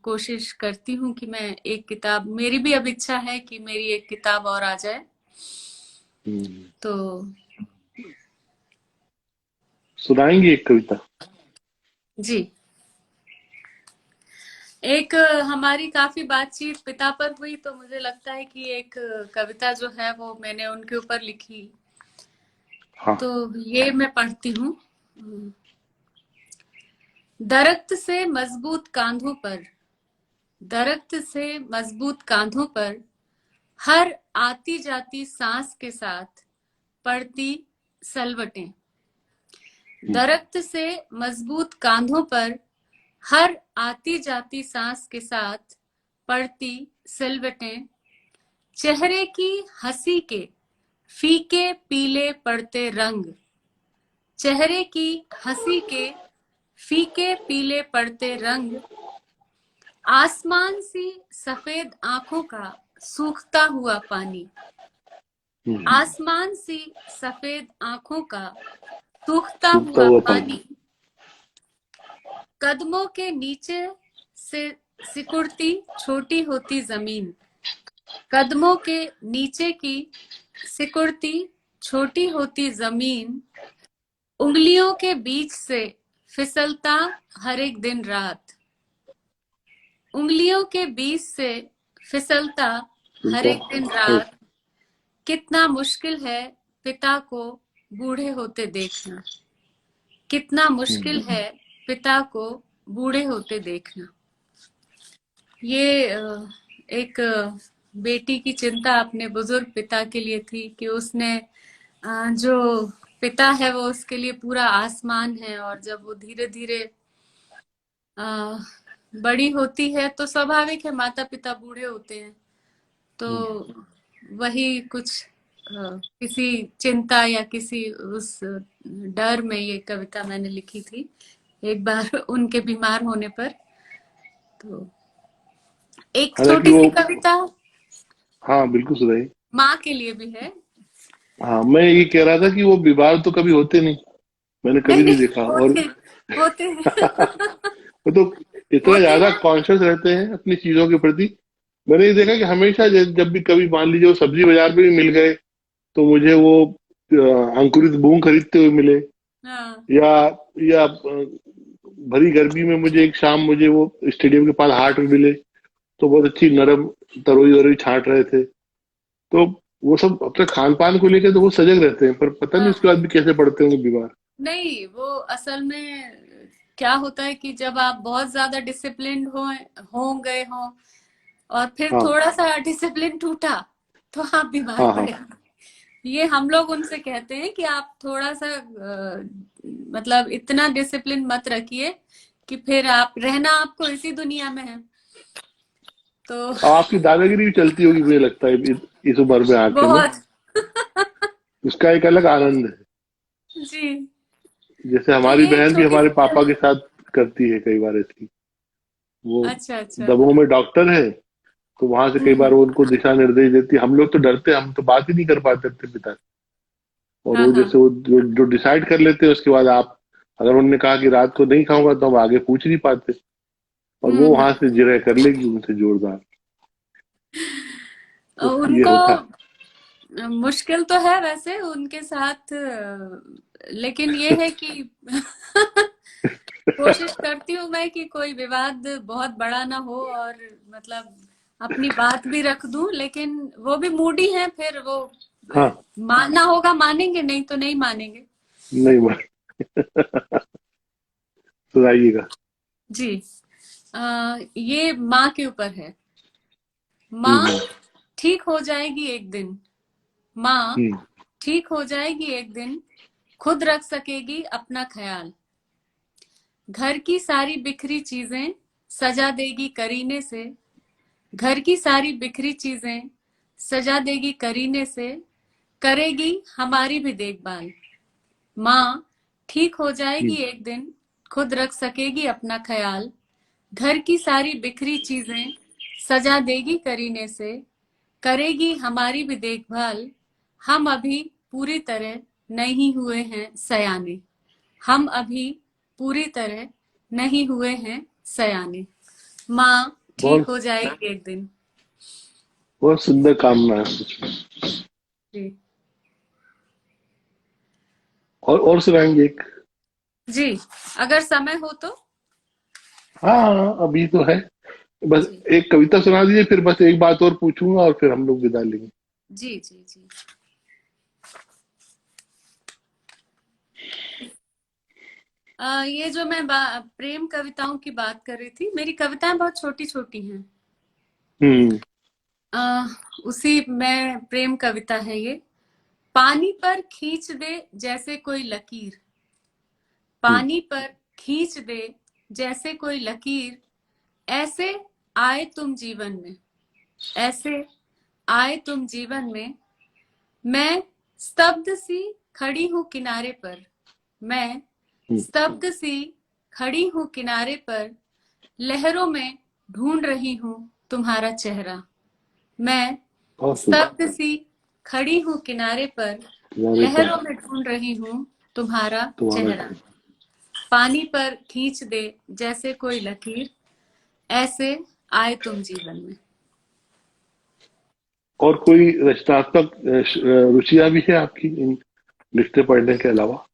कोशिश करती हूँ कि मैं एक किताब, मेरी भी अब इच्छा है कि मेरी एक किताब और आ जाए। तो सुनाएंगे एक कविता? जी, एक हमारी काफी बातचीत पिता पर हुई, तो मुझे लगता है कि एक कविता जो है वो मैंने उनके ऊपर लिखी, हाँ। तो ये मैं पढ़ती हूँ। दरख्त से मजबूत कांधों पर, दरख्त से मजबूत कांधों पर, हर आती जाती सांस के साथ पड़ती सलवटें। दरख्त से मजबूत कांधों पर, हर आती जाती सांस के साथ पड़ती सिलवटें। चेहरे की हंसी के फीके पीले पड़ते रंग, चेहरे की हंसी के फीके पीले पड़ते रंग। आसमान सी सफेद आंखों का सूखता हुआ पानी, आसमान सी सफेद आंखों का सूखता सूखता हुआ हुआ पानी। पानी। कदमों के नीचे से सिकुड़ती छोटी होती जमीन, कदमों के नीचे की सिकुड़ती छोटी होती जमीन। उंगलियों के बीच से फिसलता हर एक दिन रात, उंगलियों के बीच से फिसलता हर एक दिन रात। कितना मुश्किल है पिता को बूढ़े होते देखना, कितना मुश्किल है पिता को बूढ़े होते देखना। ये एक बेटी की चिंता अपने बुजुर्ग पिता के लिए थी कि उसने जो पिता है वो उसके लिए पूरा आसमान है, और जब वो धीरे धीरे बड़ी होती है तो स्वाभाविक है, माता पिता बूढ़े होते हैं, तो वही कुछ किसी चिंता या किसी उस डर में ये कविता मैंने लिखी थी एक बार उनके बीमार होने पर। तो एक हालांकि छोटी वो, सी कविता हाँ बिल्कुल सुनाई। माँ के लिए भी है। हाँ, मैं ये कह रहा था कि वो बीमार तो कभी होते नहीं, मैंने नहीं कभी नहीं नहीं, देखा। और होते होते हैं। वो तो इतना होते ज्यादा हैं। कॉन्शियस रहते हैं अपनी चीजों के प्रति। मैंने ये देखा कि हमेशा जब भी कभी मान लीजिए वो सब्जी बाजार में भी मिल गए, तो मुझे वो अंकुरित मूंग खरीदते हुए मिले, हाँ या भरी गर्मी में मुझे एक शाम मुझे वो स्टेडियम के पास हाट में मिले, तो बहुत अच्छी नरम तरोई वरोई छांट रहे थे। तो वो सब अपने खान पान को लेकर तो वो सजग रहते हैं, पर पता नहीं उसके हाँ। बाद भी कैसे पड़ते होंगे बीमार। नहीं, वो असल में क्या होता है कि जब आप बहुत ज्यादा डिसिप्लिन हो गए हो और फिर हाँ थोड़ा सा डिसिप्लिन टूटा तो आप बीमार हाँ हाँ। पड़े। ये हम लोग उनसे कहते हैं कि आप थोड़ा सा मतलब इतना डिसिप्लिन मत रखिए कि फिर आप रहना आपको इसी दुनिया में है। तो और आपकी दादागिरी भी चलती होगी मुझे लगता है इस उम्र में आके ना, बहुत। उसका एक अलग आनंद है। जी। जैसे तो हमारी ये एक बहन भी छोटी हमारे सी पापा के साथ करती है कई बार ऐसी। वो अच्छा अच्छा। दमोह में डॉक्टर है, तो वहां से कई बार हम्म। वो उनको दिशा निर्देश देती है। हम लोग तो डरते हैं, हम तो बात ही नहीं कर पाते अपने पिता से। और हाँ वो हाँ। जैसे वो जो डिसाइड कर लेते हैं, उसके बाद आप अगर उन्होंने कहा कि रात को नहीं खाऊंगा, तो हम आगे पूछ नहीं पाते, और वो वहां से हम्म। जिरह कर लेगी उनसे जोरदार। तो ये उनको होता है। मुश्किल तो है वैसे उनके साथ, लेकिन ये है कि कोशिश करती हूँ मैं कि कोई विवाद बहुत बड़ा ना हो, और मतलब अपनी बात भी रख दूं, लेकिन वो भी मूडी हैं, फिर वो हाँ, मानना होगा मानेंगे, नहीं तो नहीं मानेंगे। नहीं बात, सुनाइएगा। जी। ये माँ के ऊपर है। माँ हम्म ठीक हो जाएगी एक दिन, माँ हम्म ठीक हो जाएगी एक दिन, खुद रख सकेगी अपना ख्याल। घर की सारी बिखरी चीजें सजा देगी करीने से, घर की सारी बिखरी चीजें सजा देगी करीने से, करेगी हमारी भी देखभाल। माँ ठीक हो जाएगी हम्म। एक दिन, खुद रख सकेगी अपना ख्याल। घर की सारी बिखरी चीजें सजा देगी करीने से, करेगी हमारी भी देखभाल। हम अभी पूरी तरह नहीं हुए हैं सयाने, हम अभी पूरी तरह नहीं हुए हैं सयाने। माँ ठीक बहुत हो जाएगी एक दिन। बहुत सुंदर कामना है सच में। जी। और सुनाएंगे एक। जी, अगर समय हो तो। हाँ, अभी तो है। बस जी एक कविता सुना दीजिए, फिर बस एक बात और पूछूंगा और फिर हम लोग विदा लेंगे। जी जी जी। ये जो मैं प्रेम कविताओं की बात कर रही थी, मेरी कविताएं बहुत छोटी छोटी हैं। हम्म आ, उसी में प्रेम कविता है ये। पानी पर खींच दे जैसे कोई लकीर, हम्म। पानी पर खींच दे जैसे कोई लकीर, ऐसे आए तुम जीवन में, ऐसे आए तुम जीवन में। मैं स्तब्ध सी खड़ी हूँ किनारे पर, मैं हम्म। स्तब्ध सी खड़ी हूँ किनारे पर, लहरों में ढूंढ रही हूँ तुम्हारा चेहरा। मैं बहुत सुंदर। स्तब्ध सी खड़ी हूँ किनारे पर, किनारे पर लहरों में ढूंढ रही हूँ तुम्हारा तुम्हारा चेहरा। पानी पर खींच दे जैसे कोई लकीर, ऐसे आए तुम जीवन में। और कोई रचनात्मक रुचियां भी है आपकी इन लिखते पढ़ने के अलावा?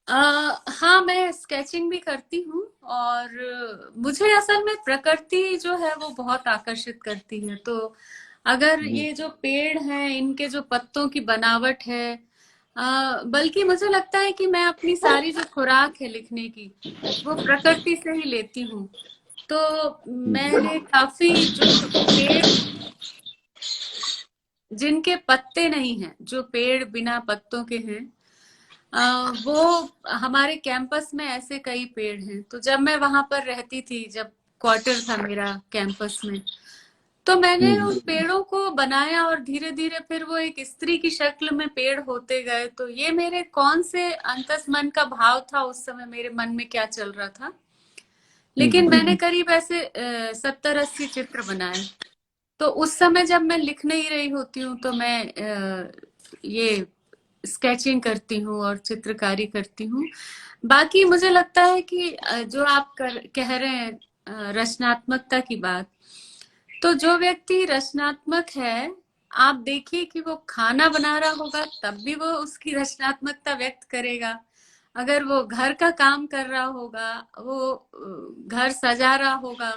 हाँ, मैं स्केचिंग भी करती हूँ, और मुझे असल में प्रकृति जो है वो बहुत आकर्षित करती है। तो अगर हम्म ये जो पेड़ हैं इनके जो पत्तों की बनावट है, बल्कि मुझे लगता है कि मैं अपनी सारी जो खुराक है लिखने की वो प्रकृति से ही लेती हूँ। तो हम्म। मैंने काफी जो पेड़ जिनके पत्ते नहीं हैं, जो पेड़ बिना पत्तों के हैं, वो हमारे कैंपस में ऐसे कई पेड़ हैं। तो जब मैं वहां पर रहती थी, जब क्वार्टर था मेरा कैंपस में, तो मैंने उन पेड़ों को बनाया और धीरे धीरे फिर वो एक स्त्री की शक्ल में पेड़ होते गए। तो ये मेरे कौन से अंतस मन का भाव था उस समय, मेरे मन में क्या चल रहा था। लेकिन मैंने करीब ऐसे 70-80 चित्र बनाए। तो उस समय जब मैं लिख नहीं रही होती हूँ तो मैं ये स्केचिंग करती हूँ और चित्रकारी करती हूँ। बाकी मुझे लगता है कि जो आप कह रहे हैं रचनात्मकता की बात, तो जो व्यक्ति रचनात्मक है, आप देखिए कि वो खाना बना रहा होगा तब भी वो उसकी रचनात्मकता व्यक्त करेगा। अगर वो घर का काम कर रहा होगा, वो घर सजा रहा होगा,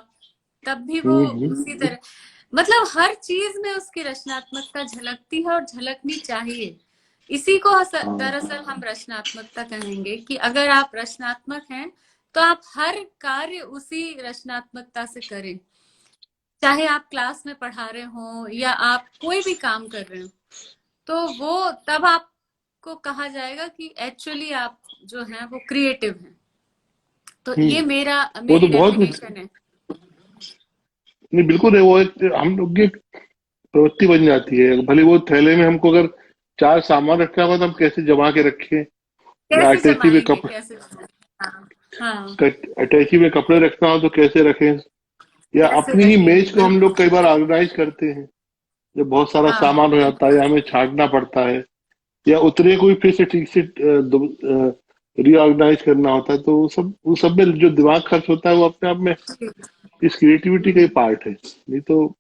तब भी वो उसी तरह, मतलब हर चीज में उसकी रचनात्मकता झलकती है और झलकनी चाहिए। इसी को दरअसल हम रचनात्मकता कहेंगे कि अगर आप रचनात्मक हैं तो आप हर कार्य उसी रचनात्मकता से करें। चाहे आप क्लास में पढ़ा रहे हो या आप कोई भी काम कर रहे हो, तो वो तब आपको कहा जाएगा कि एक्चुअली आप जो हैं वो क्रिएटिव हैं। तो ये वो तो मेरी बहुत डेफिनेशन है। नहीं, बिल्कुल है। वो एक हम लोग की एक प्रवृत्ति बन जाती है। भले वो थैले में हमको अगर 4 सामान रखना होगा तो हम कैसे जमा के रखें, या कैसे जमाएंगे, कैसे जमाएंगे? हाँ, हाँ, अटैची में कपड़े रखना हो तो कैसे रखें, या कैसे अपनी ही रखेंगे, मेज को हम बिल्कुल। लोग कई बार ऑर्गेनाइज करते हैं जब बहुत सारा हाँ, सामान हो जाता है या हमें छांटना पड़ता है, या उतरे को भी फिर से ठीक से रीऑर्गेनाइज करना होता है। तो वो सब में जो दिमाग खर्च होता है वो अपने आप में इस क्रिएटिविटी का ही पार्ट है। नहीं तो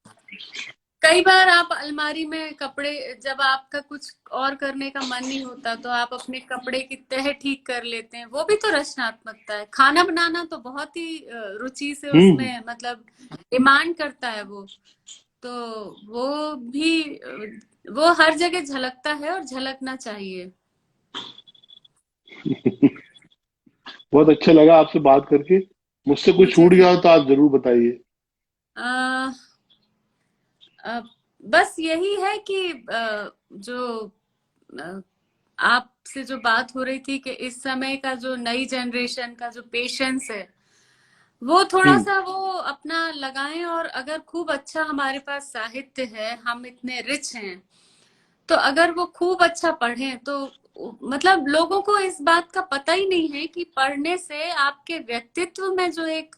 कई बार आप अलमारी में कपड़े, जब आपका कुछ और करने का मन नहीं होता तो आप अपने कपड़े की तह ठीक कर लेते हैं, वो भी तो रचनात्मकता है। खाना बनाना तो बहुत ही रुचि से हम्म उसमें मतलब डिमांड करता है वो। तो वो भी वो हर जगह झलकता है और झलकना चाहिए। बहुत अच्छा लगा आपसे बात करके। मुझसे कुछ मुझे छूट भी गया हो तो आप जरूर बताइए। आ, आ, बस यही है कि जो आपसे जो बात हो रही थी कि इस समय का जो नई जनरेशन का जो पेशेंस है, वो थोड़ा हम्म सा वो अपना लगाएं। और अगर खूब अच्छा हमारे पास साहित्य है, हम इतने रिच हैं, तो अगर वो खूब अच्छा पढ़ें तो मतलब लोगों को इस बात का पता ही नहीं है कि पढ़ने से आपके व्यक्तित्व में जो एक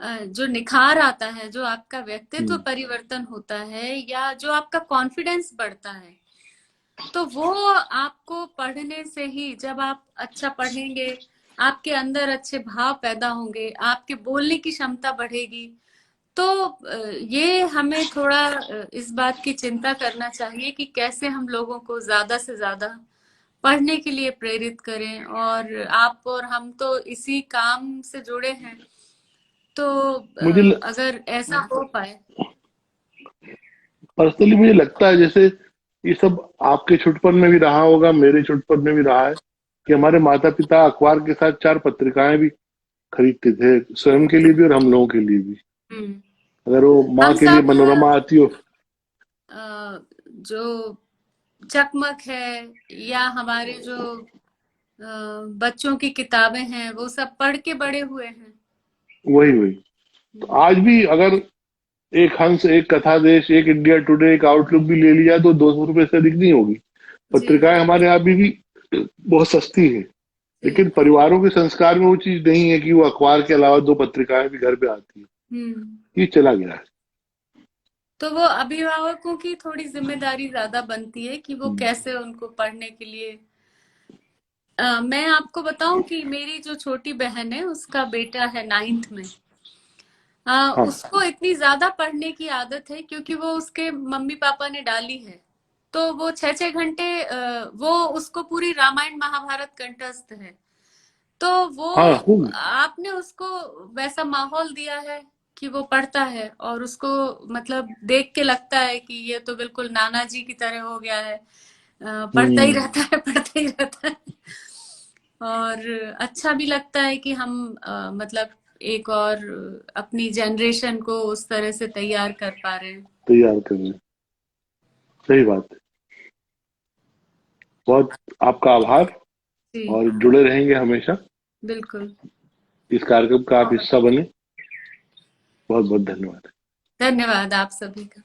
जो निखार आता है, जो आपका व्यक्तित्व हम्म परिवर्तन होता है, या जो आपका कॉन्फिडेंस बढ़ता है, तो वो आपको पढ़ने से ही, जब आप अच्छा पढ़ेंगे, आपके अंदर अच्छे भाव पैदा होंगे, आपके बोलने की क्षमता बढ़ेगी। तो ये हमें थोड़ा इस बात की चिंता करना चाहिए कि कैसे हम लोगों को ज्यादा से ज्यादा पढ़ने के लिए प्रेरित करें। और आप और हम तो इसी काम से जुड़े हैं, तो मुझे अगर ऐसा हो पाए। पर्सनली मुझे लगता है जैसे ये सब आपके छुटपन में भी रहा होगा, मेरे छुटपन में भी रहा है कि हमारे माता पिता अखबार के साथ 4 पत्रिकाएं भी खरीदते थे, स्वयं के लिए भी और हम लोगों के लिए भी। हम्म। अगर वो माँ हम के लिए सब मनोरमा आती हो। जो चकमक है, या हमारे जो बच्चों की किताबें हैं, वो सब पढ़ के बड़े हुए हैं। वही वही तो आज भी अगर एक हंस, एक कथा देश, एक इंडिया टुडे, एक आउटलुक भी ले लिया तो 200 रुपए से अधिक नहीं होगी। जी, पत्रिकाएं हमारे यहाँ अभी भी बहुत सस्ती है। लेकिन जी। परिवारों के संस्कार में वो चीज नहीं है कि वो अखबार के अलावा 2 पत्रिकाएं भी घर पे आती है। हम्म। ये चला गया है। तो वो अभिभावकों की थोड़ी जिम्मेदारी ज्यादा बनती है कि वो कैसे उनको पढ़ने के लिए। मैं आपको बताऊं कि मेरी जो छोटी बहन है, उसका बेटा है 9th में। हाँ उसको इतनी ज्यादा पढ़ने की आदत है क्योंकि वो उसके मम्मी पापा ने डाली है। तो वो 6-6 घंटे वो उसको पूरी रामायण महाभारत कंठस्थ है। तो वो हाँ खूब। आपने उसको वैसा माहौल दिया है कि वो पढ़ता है, और उसको मतलब देख के लगता है कि ये तो बिल्कुल नाना जी की तरह हो गया है। पढ़ता ही हम्म रहता है, पढ़ता ही रहता है। और अच्छा भी लगता है कि हम मतलब एक और अपनी जनरेशन को उस तरह से तैयार कर पा रहे हैं। तैयार कर रहे हैं। सही बात है। बहुत आपका आभार, जी और जुड़े रहेंगे हमेशा। बिल्कुल। इस कार्यक्रम का आप हिस्सा बने। बहुत बहुत धन्यवाद। धन्यवाद आप सभी का।